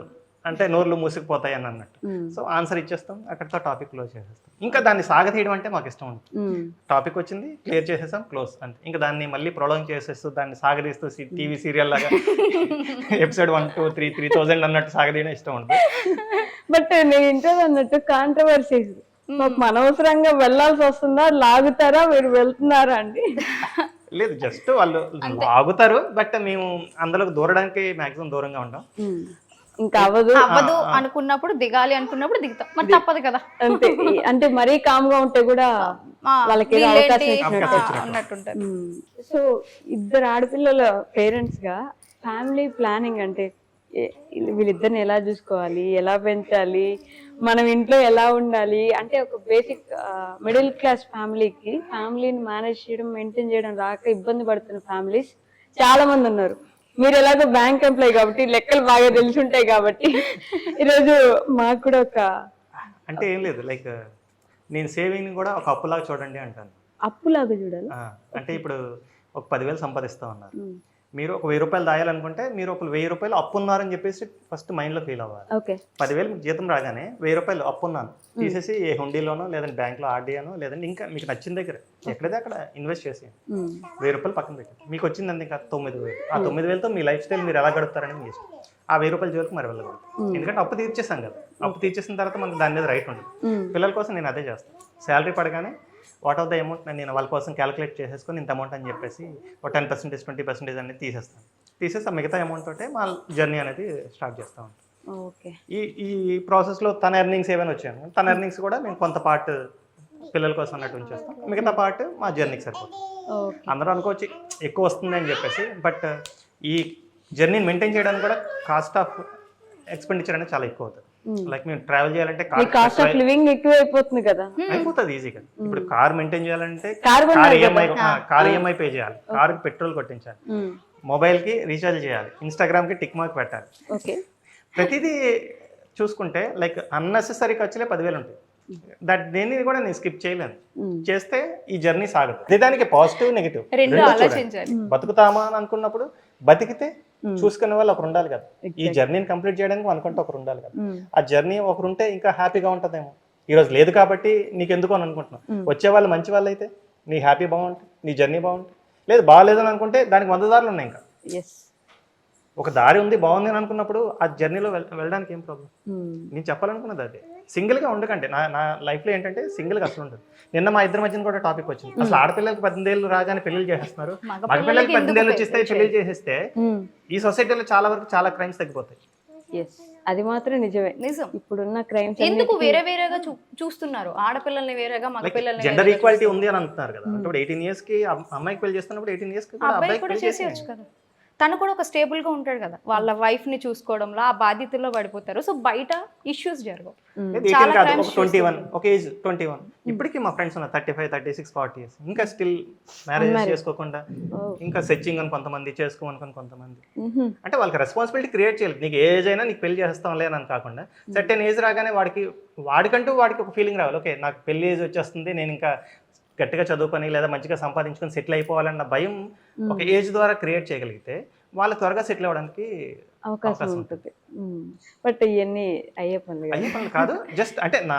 అంటే నోర్లు మూసుకుపోతాయి అని అన్నట్టు. సో ఆన్సర్ ఇచ్చేస్తాం, అక్కడితో టాపిక్ క్లోజ్ చేసేస్తాం. ఇంకా దాన్ని సాగతీయడం అంటే మాకు ఇష్టం ఉంటుంది. టాపిక్ వచ్చింది, క్లియర్ చేసేసాం, క్లోజ్ అంతే. ఇంకా దాన్ని మళ్ళీ ప్రొలాంగ్ చేసేస్తూ దాన్ని సాగదీస్తూ టీవీ సీరియల్ లాగా ఎపిసోడ్ 1, 2, 3, 3000 అన్నట్టు సాగదీయడం ఇష్టం ఉంటుంది. బట్ నేను ఇంట్లో అన్నట్టు కాంట్రవర్సీస్ మాకు అనవసరంగా వెళ్ళాల్సి వస్తుందా, లాగుతారా, మీరు వెళ్తున్నారా అండి? లేదు, జస్ట్ వాళ్ళు ఆగుతారు, బట్ మేము అందులోకి దూరడానికి మాక్సిమం దూరంగా ఉంటాం. ఇంకా అవ్వదు అనుకున్నప్పుడు దిగాలి, అనుకున్నప్పుడు దిగుతాం, మరి తప్పదు కదా. అంతే. అంటే మరీ కామ్ గా ఉంటే కూడా వాళ్ళకి అవకాశం అన్నట్టుంటారు. సో ఇద్దరు ఆడపిల్లల పేరెంట్స్ గా ఫ్యామిలీ ప్లానింగ్ అంటే వీళ్ళిద్దరిని ఎలా చూసుకోవాలి, ఎలా పెంచాలి, మనం ఇంట్లో ఎలా ఉండాలి అంటే ఒక బేసిక్ మిడిల్ క్లాస్ ఫ్యామిలీకి ఫ్యామిలీని మేనేజ్ చేయడం, మెయింటైన్ చేయడం రాక ఇబ్బంది పడుతున్న ఫ్యామిలీస్ చాలా మంది ఉన్నారు. మీరు ఎలాగో బ్యాంక్ ఎంప్లాయ్ కాబట్టి లెక్కలు బాగా తెలుసుంటాయి కాబట్టి ఈరోజు మాకు కూడా ఒక అంటే ఏం లేదు, లైక్ నేను సేవింగ్ కూడా ఒక అప్పులాగా చూడండి అంటాను. అప్పులాగా చూడాలి అంటే ఇప్పుడు ఒక 10,000 సంపాదిస్తా ఉన్నారు, మీరు ఒక 1000 రూపాయలు దాయాలనుకుంటే మీరు ఒక 1000 రూపాయలు అప్పు ఉన్నారని చెప్పేసి ఫస్ట్ మైండ్ లో ఫీల్ అవ్వాలి. 10,000 మీకు జీతం రాగానే 1000 రూపాయలు అప్పు ఉన్నాను తీసేసి ఏ హుండీలోనో లేదంటే బ్యాంక్ లో ఆర్డీఆనో లేదంటే ఇంకా మీకు నచ్చిన దగ్గర ఎక్కడైతే అక్కడ ఇన్వెస్ట్ చేసి 1000 రూపాయలు పక్కన పెట్టి మీకు వచ్చింది ఇంకా 9,000. ఆ 9,000తో మీ లైఫ్ స్టైల్ మీరు ఎలా గడుపుతారని మీ ఇష్టం. ఆ 1000 రూపాయల జోలికి మరి వెళ్ళకూడదు, ఎందుకంటే అప్పు తీర్చేసాం కదా. అప్పు తీర్చేసిన తర్వాత మనకు దాని మీద రైట్ ఉండదు. పిల్లల కోసం నేను అదే చేస్తాను, శాలరీ పడగానే వాట్ ఆఫ్ ద అమౌంట్ నేను వాళ్ళ కోసం క్యాలిక్యులేట్ చేసేసుకొని ఇంత అమౌంట్ అని చెప్పేసి ఒక 10%, 20% అనేది తీసేస్తాను. తీసేసి ఆ మిగతా అమౌంట్ తోటే మా జర్నీ అనేది స్టార్ట్ చేస్తూ ఉంటాం. ఈ ప్రాసెస్లో తన ఎర్నింగ్స్ ఏమైనా వచ్చాను, తన ఎర్నింగ్స్ కూడా మేము కొంత పార్ట్ పిల్లల కోసం అన్నట్టు ఉంచేస్తాం, మిగతా పార్ట్ మా జర్నీకి సరిపోతుంది. అందరూ అనుకోవచ్చు ఎక్కువ వస్తుంది అని చెప్పేసి, బట్ ఈ జర్నీని మెయింటైన్ చేయడానికి కూడా కాస్ట్ ఆఫ్ ఎక్స్పెండిచర్ అనేది చాలా ఎక్కువ అవుతుంది. లైక్ మేము ట్రావెల్ చేయాలంటే కాస్ట్ ఆఫ్ లివింగ్ ఎక్కువ అయిపోతుంది కదా, అయిపోతుంది ఈజీగా. ఇప్పుడు కార్ మెయింటైన్ చేయాలంటే కార్ ఈఎంఐ పే చేయాలి, కార్కి పెట్రోల్ కొట్టించాలి, మొబైల్ కి రీఛార్జ్ చేయాలి, ఇన్స్టాగ్రామ్ కి టిక్ మార్క్ పెట్టాలి. ప్రతిదీ చూసుకుంటే లైక్ అన్నెసెసరీ ఖర్చులే 10,000 ఉంటాయి. దేన్ని కూడా నేను స్కిప్ చేయలేను, చేస్తే ఈ జర్నీ సాగదు. దానికి పాజిటివ్ నెగిటివ్ బతుకుతామా అని అనుకున్నప్పుడు బతికితే చూసుకునే వాళ్ళు ఒకరు ఉండాలి కదా. ఈ జర్నీని కంప్లీట్ చేయడానికి అనుకుంటే ఒకరు ఉండాలి కదా. ఆ జర్నీ ఒకరుంటే ఇంకా హ్యాపీగా ఉంటుందేమో. ఈ రోజు లేదు కాబట్టి నీకు ఎందుకు అని అనుకుంటున్నావు, వచ్చే వాళ్ళు మంచి వాళ్ళు అయితే నీ హ్యాపీ బాగుంటుంది, నీ జర్నీ బాగుంటుంది. లేదు బాగాలేదు అని అనుకుంటే దానికి 100 దారులు ఉన్నాయి. ఇంకా ఒక దారి ఉంది బాగుంది అని అనుకున్నప్పుడు ఆ జర్నీలో వెళ్ళడానికి ఏం ప్రాబ్లం. నేను చెప్పాలనుకున్నది అదే, సింగిల్గా ఉండకంటే. నా లైఫ్లో ఏంటంటే సింగిల్గా అసలు ఉంటుంది. నిన్న మా ఇద్దరి మధ్యన కూడా టాపిక్ వచ్చింది, అసలు ఆడపిల్లలకి 18 ఏళ్ళు రాగానే పెళ్లి చేసేస్తున్నారు, మగపిల్లలకి 18 ఏళ్ళు వచ్చేస్తే పెళ్లి చేసేస్తే ఈ సొసైటీలో చాలా వరకు చాలా క్రైమ్స్ తగ్గిపోతాయి. ఎస్, అది మాత్రం నిజమే. నిజం. ఇప్పుడున్న క్రైమ్స్ ఎందుకు వేరే వేరేగా చూస్తున్నారు, ఆడపిల్లల్ని వేరేగా మగపిల్లల్ని జెండర్ ఈక్వాలిటీ ఉంది అని అంటున్నారు కదా. అంటే 18 years కి అమ్మాయికి పెళ్లి చేస్తున్నప్పుడు 18 years కి కూడా అబ్బాయి అబ్బాయికి కూడా పెళ్లి చేసేయచ్చు కదా. తను కూడా ఒక స్టేబుల్ గా ఉంటాడు కదా, వాళ్ళ వైఫ్ ని చూసుకోవడంలో ఆ బాధ్యతల్లో పడిపోతారు. సో బయట ఇష్యూస్ జరగవు. 18 కాదు, ఒక 21, ఒక ఏజ్ 21. ఇప్పటికీ మా ఫ్రెండ్స్ ఉన్నారు 35, 36, 40 years ఇంకా స్టిల్ మ్యారేజ్ చేసుకోకుండా ఇంకా సెర్చింగ్ అని కొంతమంది, చేసుకోమనుకొని కొంతమంది. అంటే వాళ్ళకి రెస్పాన్సిబిలిటీ క్రియేట్ చేయాలి. నీకు ఏజ్ అయినా నీకు పెళ్లి చేస్తాంలే అని కాకుండా సర్టెన్ ఏజ్ రాగానే వాడికంటూ ఒక ఫీలింగ్ రావాలి. ఓకే, నాకు పెళ్లి ఏజ్ వచ్చేస్తుంది, నేను ఇంకా గట్టిగా చదువుకొని లేదా మంచిగా సంపాదించుకొని సెటిల్ అయిపోవాలన్న భయం ఒక ఏజ్ ద్వారా క్రియేట్ చేయగలిగితే వాళ్ళు త్వరగా సెటిల్ అవ్వడానికి అవకాశం ఉంటుంది. బట్ ఇవన్నీ అయ్యే పనులు కాదు, జస్ట్ అంటే నా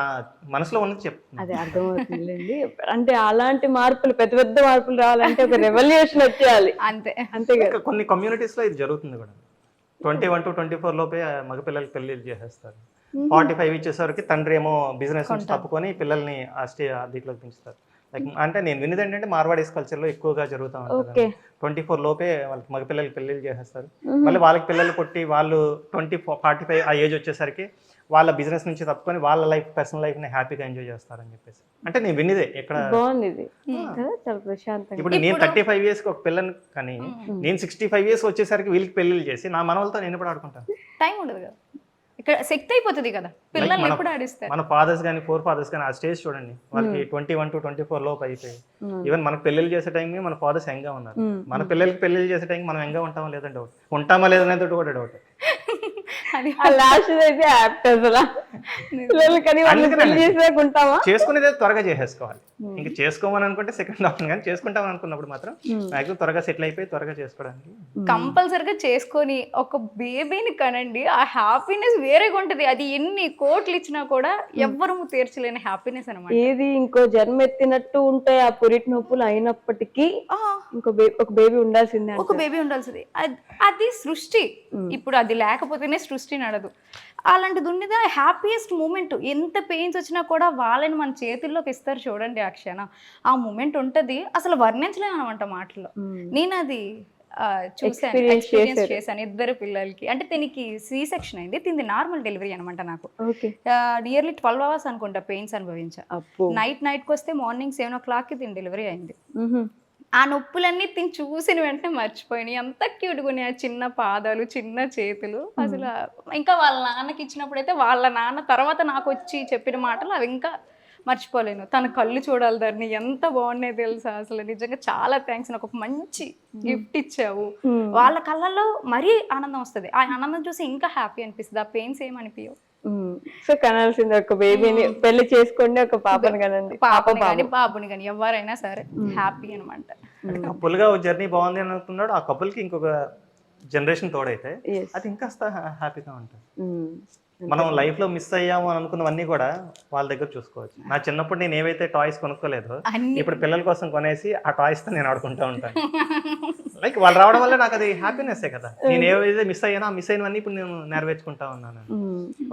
మనసులో ఉన్నది చెప్తున్నా. అదే అర్థమవుతుందండి. అంటే అలాంటి మార్పులు, పెద్ద పెద్ద మార్పులు రావాలంటే ఒక రెవల్యూషన్ వచ్చేయాలి. అంతే అంతే కదా. కొన్ని కమ్యూనిటీస్ లో ఇది జరుగుతుంది కూడా. 21 to 24 లోపే మగపిల్లలకి పెళ్లి చేసేస్తారు. 45 ఇచ్చేసరికి తండ్రి ఏమో బిజినెస్ నుంచి తప్పుకొని పిల్లల్ని దీంట్లోకి పెంచుతారు. లైక్ అంటే నేను విన్నది ఏంటంటే మార్వాడీస్ కల్చర్ లో ఎక్కువగా జరుగుతూ ఉంటుంది. 24 లోపే వాళ్ళకి మగపిల్లలకి పెళ్లిళ్ళు చేసేస్తారు. మళ్ళీ వాళ్ళకి పిల్లలు పుట్టి వాళ్ళు 45 ఆ ఏజ్ వచ్చేసరికి వాళ్ళ బిజినెస్ నుంచి తప్పుకొని వాళ్ళ లైఫ్, పర్సనల్ లైఫ్ ని హ్యాపీగా ఎంజాయ్ చేస్తారని చెప్పేసి. అంటే నేను విన్నదే ఇక్కడ. బాగుంది ఇది కదా, చాలా ప్రశాంతంగా. ఇప్పుడు నేను 35 years కి ఒక పిల్లని కానీ నేను 65 years వచ్చేసరికి వీళ్ళకి పెళ్లిళ్ళు చేసి నా మనవలతో నేను ఎప్పుడు ఆడుకుంటాను? టైం ఉండదు కదా, ఇక్కడ శక్తి అయిపోతుంది కదా, పిల్లల్ని ఎప్పుడు ఆడిస్తారు. మన ఫాదర్స్ కానీ ఫోర్ ఫాదర్స్ కానీ ఆ స్టేజ్ చూడండి, వాళ్ళకి 21 to 24 లోపు అయిపోయి. ఈవెన్ మనకు పెళ్లిళ్ళు చేసే టైంకి మన ఫాదర్స్ యంగ్గా ఉన్నారు. మన పిల్లలకి పెళ్లిళ్ళు చేసే టైంకి మనం యంగ్గా ఉంటామా లేదని డౌట్, ఉంటామా లేదనేది కూడా డౌట్. చేసుకునేది త్వరగా చేసేసుకోవాలి. ఇంకా చేసుకోమని అనుకుంటే సెకండ్ ఆప్షన్, కానీ చేసుకుంటామని అనుకున్నప్పుడు మాత్రం మాక్సిమం త్వరగా సెటిల్ అయిపోయి త్వరగా చేసుకోవడానికి కంపల్సరిగా చేసుకొని ఒక బేబీని కనండి. ఆ హ్యాపీనెస్ వేరేగా ఉంటది. అది ఎన్ని కోట్లు ఇచ్చినా కూడా ఎవ్వరూ తీర్చలేని హ్యాపీనెస్ అనమాట. ఏది ఇంకో జన్మ ఎత్తినట్టు ఉంటాయి ఆ పురిటి నొప్పులు అయినప్పటికీ ఒక బేబీ ఉండాల్సిందే. ఒక బేబీ ఉండాల్సింది. అది సృష్టి. ఇప్పుడు అది లేకపోతేనే సృష్టి నడదు. అలాంటిది ఉండేది హ్యాపీయెస్ట్ మూమెంట్. ఎంత పెయిన్స్ వచ్చినా కూడా వాళ్ళని మన చేతుల్లోకి ఇస్తారు చూడండి, ఆ క్షణం, ఆ మూమెంట్ ఉంటుంది. అసలు వర్ణించలేము అనమాట మాటల్లో. నేను అది చూసాను, ఎక్స్పీరియన్స్ చేశాను 2 పిల్లలకి. అంటే దీనికి C సెక్షన్ అయింది, దీనికి నార్మల్ డెలివరీ అనమాట. నాకు నియర్లీ 12 hours అనుకుంటా పెయిన్స్ అనుభవించా. నైట్కి వస్తే మార్నింగ్ 7 o'clock దీని డెలివరీ అయింది. ఆ నొప్పులన్నీ తిని చూసిన వెంటనే మర్చిపోయినాయి. ఎంత క్యూట్గా ఉన్నాయి ఆ చిన్న పాదాలు, చిన్న చేతులు. అసలు ఇంకా వాళ్ళ నాన్నకి ఇచ్చినప్పుడు అయితే వాళ్ళ నాన్న తర్వాత నాకు వచ్చి చెప్పిన మాటలు అవి ఇంకా మర్చిపోలేను. తన కళ్ళు చూడాలి దాన్ని, ఎంత బాగున్నాయి తెలుసా. అసలు నిజంగా చాలా థ్యాంక్స్, నాకు ఒక మంచి గిఫ్ట్ ఇచ్చావు. వాళ్ళ కళ్ళల్లో మరీ ఆనందం వస్తుంది. ఆ ఆనందం చూసి ఇంకా హ్యాపీ అనిపిస్తుంది. ఆ పెయిన్స్ ఏమనిపించవు. సో కనాల్సింది ఒక బేబీని, పెళ్లి చేసుకోండి, ఒక పాపని కనండి, బాబుని కానీ ఎవరైనా సరే హ్యాపీ అనమాట. కపుల్ గా జర్నీ బాగుంది అని అనుకున్నాడు. ఆ కపుల్ కి ఇంకొక జనరేషన్ తోడైతే అది ఇంకా హ్యాపీగా ఉంటుంది. మనం లైఫ్ లో మిస్ అయ్యాము అని అనుకున్నవన్నీ కూడా వాళ్ళ దగ్గర చూసుకోవచ్చు. నా చిన్నప్పుడు నేను ఏవైతే టాయ్స్ కొనుక్కోలేదో ఇప్పుడు పిల్లల కోసం కొనేసి ఆ టాయ్స్ తో నేను ఆడుకుంటూ ఉంటాను. లైక్ వాళ్ళు రావడం వల్ల నాకు అది హ్యాపీనెస్ కదా. నేను ఏవైతే మిస్ అయ్యానో ఆ మిస్ అయినవన్నీ ఇప్పుడు నేను నెరవేర్చుకుంటా ఉన్నాను.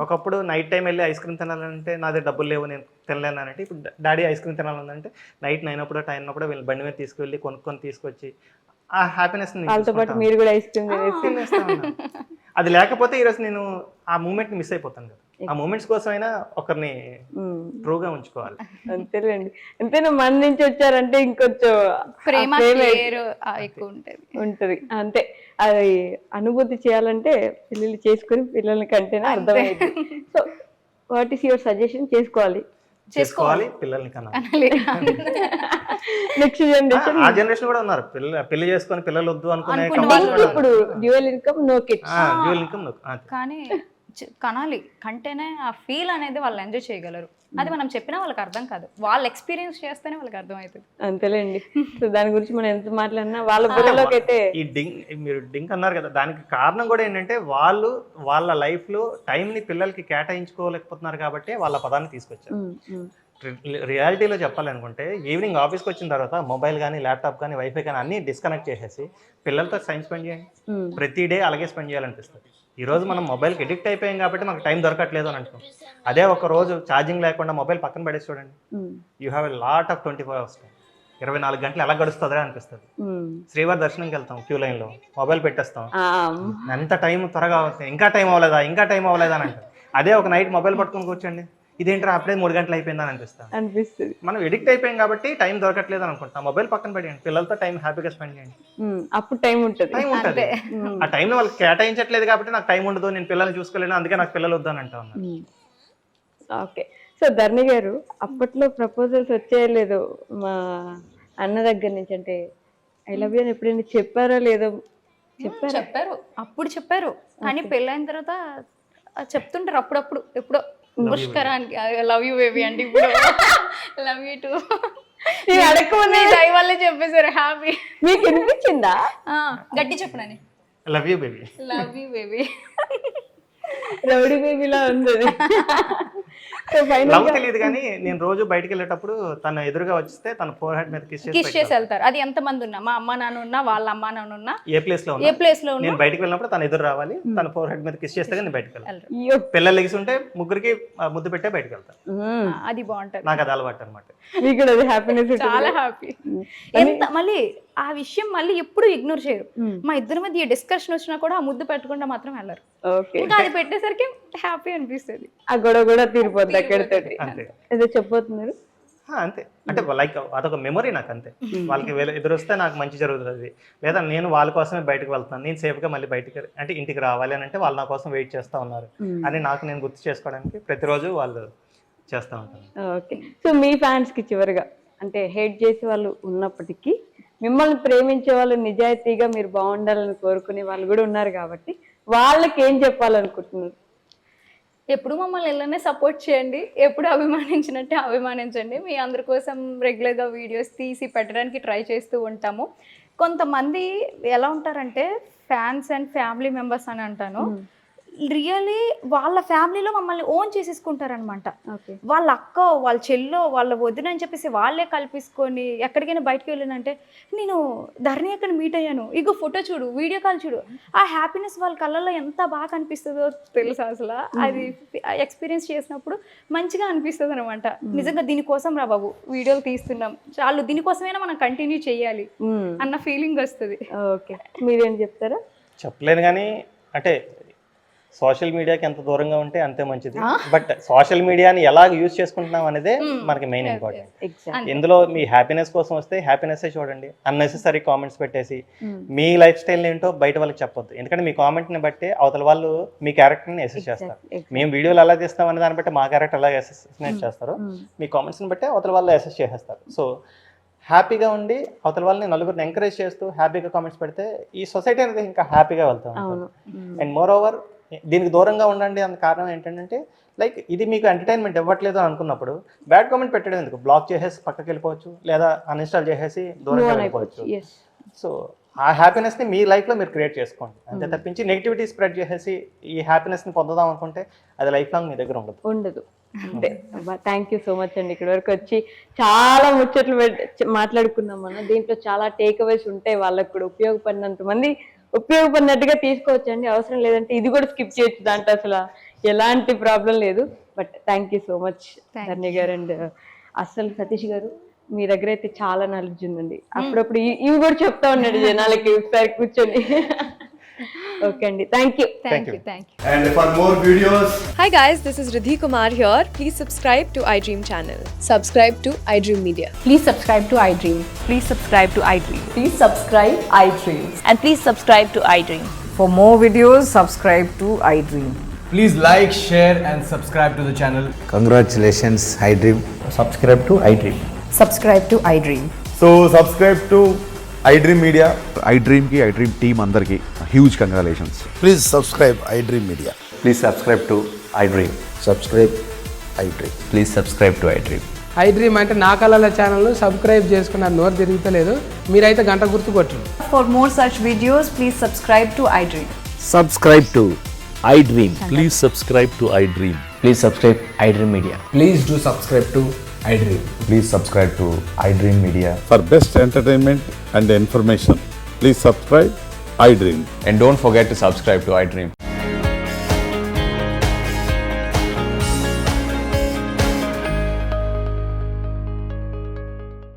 ఒకప్పుడు నైట్ టైం వెళ్ళి ఐస్ క్రీమ్ తినాలంటే నా దగ్గర డబ్బులు లేవు, నేను తినలేనంటే ఇప్పుడు డాడీ ఐస్ క్రీమ్ తినాలంటే నైట్ 9 o'clock 10 o'clock వీళ్ళు బండి మీద తీసుకువెళ్ళి కొనుక్కొని తీసుకొచ్చి ఆ హ్యాపీనెస్ మీరు కూడా ఐస్ క్రీమ్ తినేస్తాను. అది లేకపోతే ఈరోజు నేను ఆ మూమెంట్ మిస్ అయిపోతాను కదా. ఆ మూమెంట్స్ కోసమైనా ఒకరిని ట్రూగా ఉంచుకోవాలి. అంతేలేండి. ఎంతైనా మన నుంచి వచ్చారంటే ఇంకొంచెం ప్రేమ ఎక్కువ ఉంటది. అంతే, అది అనుభూతి చేయాలంటే పెళ్ళిళ్ళు చేసుకుని పిల్లల్ని కంటేనే అర్థమైంది. So what is your suggestion? చేసుకోవాలి పిల్లల్ని కనాలి. నెక్స్ట్ జనరేషన్, ఆ జనరేషన్ కూడా ఉన్నారు పెళ్లి చేసుకొని పిల్లలు వద్దు అనుకునే. ఇప్పుడు dual income no kids, dual income కానీ కనాలి కంటేనే ఆ ఫీల్ అనేది వాళ్ళు ఎంజాయ్ చేయగలరు. అది మనం చెప్పినా వాళ్ళకి అర్థం కాదు, వాళ్ళు ఎక్స్పీరియన్స్ చేస్తేనే వాళ్ళకి అర్థం అవుతుంది. అంతేలేండి. సో దాని గురించి మనం ఎంత మాట్లాడినా వాళ్ళ బుర్రలోకి అయితే ఈ మీరు డింక్ అన్నారు కదా, దానికి కారణం కూడా ఏంటంటే వాళ్ళు వాళ్ళ లైఫ్ లో టైం ని పిల్లలకి కేటాయించుకోలేకపోతున్నారు కాబట్టి వాళ్ళ పదాన్ని తీసుకొచ్చారు. రియాలిటీలో చెప్పాలనుకుంటే ఈవినింగ్ ఆఫీస్కి వచ్చిన తర్వాత మొబైల్ కానీ ల్యాప్టాప్ కానీ వైఫై కానీ అన్ని డిస్కనెక్ట్ చేసేసి పిల్లలతో టైం స్పెండ్ చేయండి. ప్రతి డే అలాగే స్పెండ్ చేయాలనిపిస్తుంది. ఈరోజు మనం మొబైల్కి ఎడిక్ట్ అయిపోయాం కాబట్టి మనకు టైం దొరకట్లేదు అని అంటున్నాం. అదే ఒక రోజు ఛార్జింగ్ లేకుండా మొబైల్ పక్కన పడేసి చూడండి, you have a lot of 24 hours time. 24 గంటలు ఎలా గడుస్తుందా అనిపిస్తుంది. శ్రీవారి దర్శనంకి వెళ్తాం, క్యూ లైన్లో మొబైల్ పెట్టేస్తాం, ఎంత టైం త్వరగా అవుతుంది, ఇంకా టైం అవ్వలేదా అని అంటారు. అదే ఒక నైట్ మొబైల్ పట్టుకొని కూర్చోండి, ఇదేంటో అప్పుడే 3 గంటలు అయిపోయిందని అనిపిస్తుంది. మనం ఎడిక్ట్ అయిపోయాం కాబట్టి టైం దొరకట్లేదు అనుకుంటాం. మొబైల్ పక్కన పెట్టండి, పిల్లలతో టైం హ్యాపీగా స్పెండ్ చేయండి, అప్పుడు టైం ఉంటుంది. ఆ టైంలో వాళ్ళకి కేటాయించట్లేదు కాబట్టి నాకు టైం ఉండదు, నేను పిల్లల్ని చూసుకోలేను, అందుకే నాకు పిల్లలు వద్దని అంటా ఉన్నారు. ఓకే, సో ధరణి గారు అప్పట్లో ప్రపోజల్స్ వచ్చేయలేదు మా అన్న దగ్గర నుంచి, అంటే ఐ లవ్ యూ అని ఎప్పుడైనా చెప్పారో లేదో? చెప్పారు, అప్పుడు చెప్పారు, కానీ పెళ్ళైన తర్వాత చెప్తుంటారు అప్పుడప్పుడు, ఎప్పుడో పుష్కరానికి లవ్ యూ బేబీ అంటే ఇప్పుడు లవ్ యూ టూ అడగకుండా దయ వల్లే చెప్పేశారు. హ్యాపీ. మీకు అనిపించిందా? గట్టి చెప్పనని love you baby, love you baby, rowdy బేబీలా ఉంది. లవ్ తెలియదు కానీ నేను రోజు బయటకు వెళ్ళేటప్పుడు తన ఎదురుగా వస్తే తన ఫోర్ హెడ్ మీద కిస్ చేసి వెళ్తారు. అది ఎంత మంది ఉన్నా, మా అమ్మ నాన్న ఉన్నా, వాళ్ళ అమ్మ నాన్న ఉన్నా, ఏ ప్లేస్ లో నేను బయటకు వెళ్ళినప్పుడు తన ఎదురు రావాలి, తన ఫోర్ హెడ్ మీద కిస్ చేస్తే నేను బయటకు వెళ్ళాలి. పిల్లలు లెగిసి ఉంటే ముగ్గురికి ముద్దు పెట్టే బయటకు వెళ్తాను. అది బాగుంటది, నాకు అది అలవాటు అనమాట. చాలా హ్యాపీ. ఎంత మళ్ళీ ఆ విషయం మళ్ళీ ఎప్పుడు ఇగ్నోర్ చేయరు. మా ఇద్దరి మధ్య డిస్కషన్ వచ్చినా కూడా ఆ ముద్దు పెట్టకుండా మాత్రం వెళ్ళరు. ఇంకా అది పెట్టేసరికి హ్యాపీ అనిపిస్తుంది, ఆ గొడవ కూడా తీరిపోద్ది అక్కడితో. ఏదో చెప్పబోతున్నారు అంతే, అంటే లైక్ అదొక మెమొరీ నాకు, అంతే. వాళ్ళకి ఎదురొస్తే నాకు మంచి జరుగుతుంది, లేదా నేను వాళ్ళ కోసమే బయటకు వెళ్తున్నాను, నేను సేఫ్గా మళ్ళీ బయటకి అంటే ఇంటికి రావాలి అని అంటే వాళ్ళు నా కోసం వెయిట్ చేస్తూ ఉన్నారు అని నాకు నేను గుర్తు చేసుకోవడానికి ప్రతిరోజు వాళ్ళు చేస్తూ ఉంటాను. ఓకే, సో మీ ఫ్యాన్స్కి చివరిగా, అంటే హేట్ చేసే వాళ్ళు ఉన్నప్పటికీ మిమ్మల్ని ప్రేమించే వాళ్ళు, నిజాయితీగా మీరు బాగుండాలని కోరుకునే వాళ్ళు కూడా ఉన్నారు కాబట్టి వాళ్ళకి ఏం చెప్పాలనుకుంటున్నారు? ఎప్పుడు మమ్మల్ని ఇలానే సపోర్ట్ చేయండి, ఎప్పుడు అభిమానించినట్టే అభిమానించండి. మీ అందరి కోసం రెగ్యులర్గా వీడియోస్ తీసి పెట్టడానికి ట్రై చేస్తూ ఉంటాము. కొంతమంది ఎలా ఉంటారంటే ఫ్యాన్స్ అండ్ ఫ్యామిలీ మెంబర్స్ అని అంటాను, రియల్లీ వాళ్ళ ఫ్యామిలీలో మమ్మల్ని ఓన్ చేసేసుకుంటారనమాట. వాళ్ళ అక్క, వాళ్ళ చెల్లో, వాళ్ళ వదిన అని చెప్పేసి వాళ్ళే కల్పించుకొని ఎక్కడికైనా బయటకు వెళ్ళినంటే, నేను ధరణి అక్కడ మీట్ అయ్యాను, ఇగో ఫోటో చూడు, వీడియో కాల్ చూడు, ఆ హ్యాపీనెస్ వాళ్ళ కళ్ళల్లో ఎంత బాగా అనిపిస్తుందో తెలుసా అసలు. అది ఎక్స్పీరియన్స్ చేసినప్పుడు మంచిగా అనిపిస్తుంది అనమాట. నిజంగా దీనికోసం రా బాబు వీడియోలు తీస్తున్నాం, చాలు దీనికోసమైనా మనం కంటిన్యూ చేయాలి అన్న ఫీలింగ్ వస్తుంది. ఓకే, మీరేం చెప్తారా? చెప్పలేను కానీ, అంటే సోషల్ మీడియాకి ఎంత దూరంగా ఉంటే అంతే మంచిది. బట్ సోషల్ మీడియాని ఎలా యూజ్ చేసుకుంటున్నాం అనేదే మనకి మెయిన్ ఇంపార్టెంట్. ఇందులో మీ హ్యాపీనెస్ కోసం వస్తే హ్యాపీనెస్ చూడండి, అన్నెసెసరీ కామెంట్స్ పెట్టేసి మీ లైఫ్ స్టైల్ ఏంటో బయట వాళ్ళకి చెప్పొద్దు. ఎందుకంటే మీ కామెంట్ని బట్టి అవతల వాళ్ళు మీ క్యారెక్టర్ని అసెస్ చేస్తారు. మేము వీడియోలు ఎలా తీస్తాం అనే దాన్ని బట్టి మా క్యారెక్టర్ ఎలా అసెసినేట్ చేస్తారో మీ కామెంట్స్ని బట్టి అవతల వాళ్ళు అసెస్ చేసేస్తారు. సో హ్యాపీగా ఉండి అవతల వాళ్ళని నలుగురిని ఎంకరేజ్ చేస్తూ హ్యాపీగా కామెంట్స్ పెడితే ఈ సొసైటీ అనేది ఇంకా హ్యాపీగా వెళ్తాం. అండ్ మోర్ ఓవర్ దీనికి దూరంగా ఉండండి అన్న కారణం ఏంటంటే, లైక్ ఇది మీకు ఎంటర్టైన్మెంట్ ఇవ్వట్లేదు అనుకున్నప్పుడు బ్యాడ్ కామెంట్ పెట్టడం ఎందుకు, బ్లాక్ చేసేసి పక్కకి వెళ్ళిపోవచ్చు, లేదా అన్ఇన్స్టాల్ చేసేసి దూరంగా వెళ్ళిపోవచ్చు. సో ఆ హ్యాపీనెస్ని మీ లైఫ్లో మీరు క్రియేట్ చేసుకోండి, అంతే తప్పించి నెగిటివిటీ స్ప్రెడ్ చేసేసి ఈ హ్యాపీనెస్ని పొందుదాం అనుకుంటే అది లైఫ్ లాంగ్ మీ దగ్గర ఉండదు. అంటే థ్యాంక్ యూ సో మచ్ అండి. ఇక్కడి వరకు వచ్చి చాలా ముచ్చట్లు మాట్లాడుకున్నాం మనం. దీంట్లో చాలా టేక్ అవేస్ ఉంటాయి, వాళ్ళకు కూడా ఉపయోగపడినట్టుగా తీసుకోవచ్చండి. అవసరం లేదంటే ఇది కూడా స్కిప్ చేయొచ్చు, దాంట్లో అసలు ఎలాంటి ప్రాబ్లం లేదు. But thank you so much Dharani garu. And అసలు సతీష్ గారు, మీ దగ్గర అయితే చాలా నాలెడ్జ్ ఉందండి. అప్పుడప్పుడు ఇవి కూడా చెప్తా ఉన్నాడు జనాలకి, ఒకసారి కూర్చొని. Okay, Andy. Thank you. Thank you. And for more videos, Hi guys, this is Riddhi Kumar here. Please subscribe to iDream channel. Subscribe to iDream Media. Please subscribe to iDream. Please subscribe to iDream. Please subscribe iDream. And please subscribe to iDream. For more videos, subscribe to iDream. please like, share and subscribe to the channel. Congratulations, iDream. Subscribe to iDream. Subscribe to iDream. So subscribe to iDream Media. iDream ki iDream team andarki huge congratulations. Please subscribe iDream Media. Please subscribe to iDream. Subscribe iDream. Please subscribe to iDream. iDream అంటే నా కళల ఛానల్ సబ్స్క్రైబ్ చేసుకున్న నోరు తిరుగుతలేదు, మీరైతే గంట గుర్తు కొట్టండి. For more such videos, please subscribe to iDream. Subscribe to iDream. Please subscribe to iDream. Please subscribe iDream Media. Please do subscribe to iDream. Please subscribe to iDream Media. For best entertainment and information, please subscribe iDream. And don't forget to subscribe to iDream.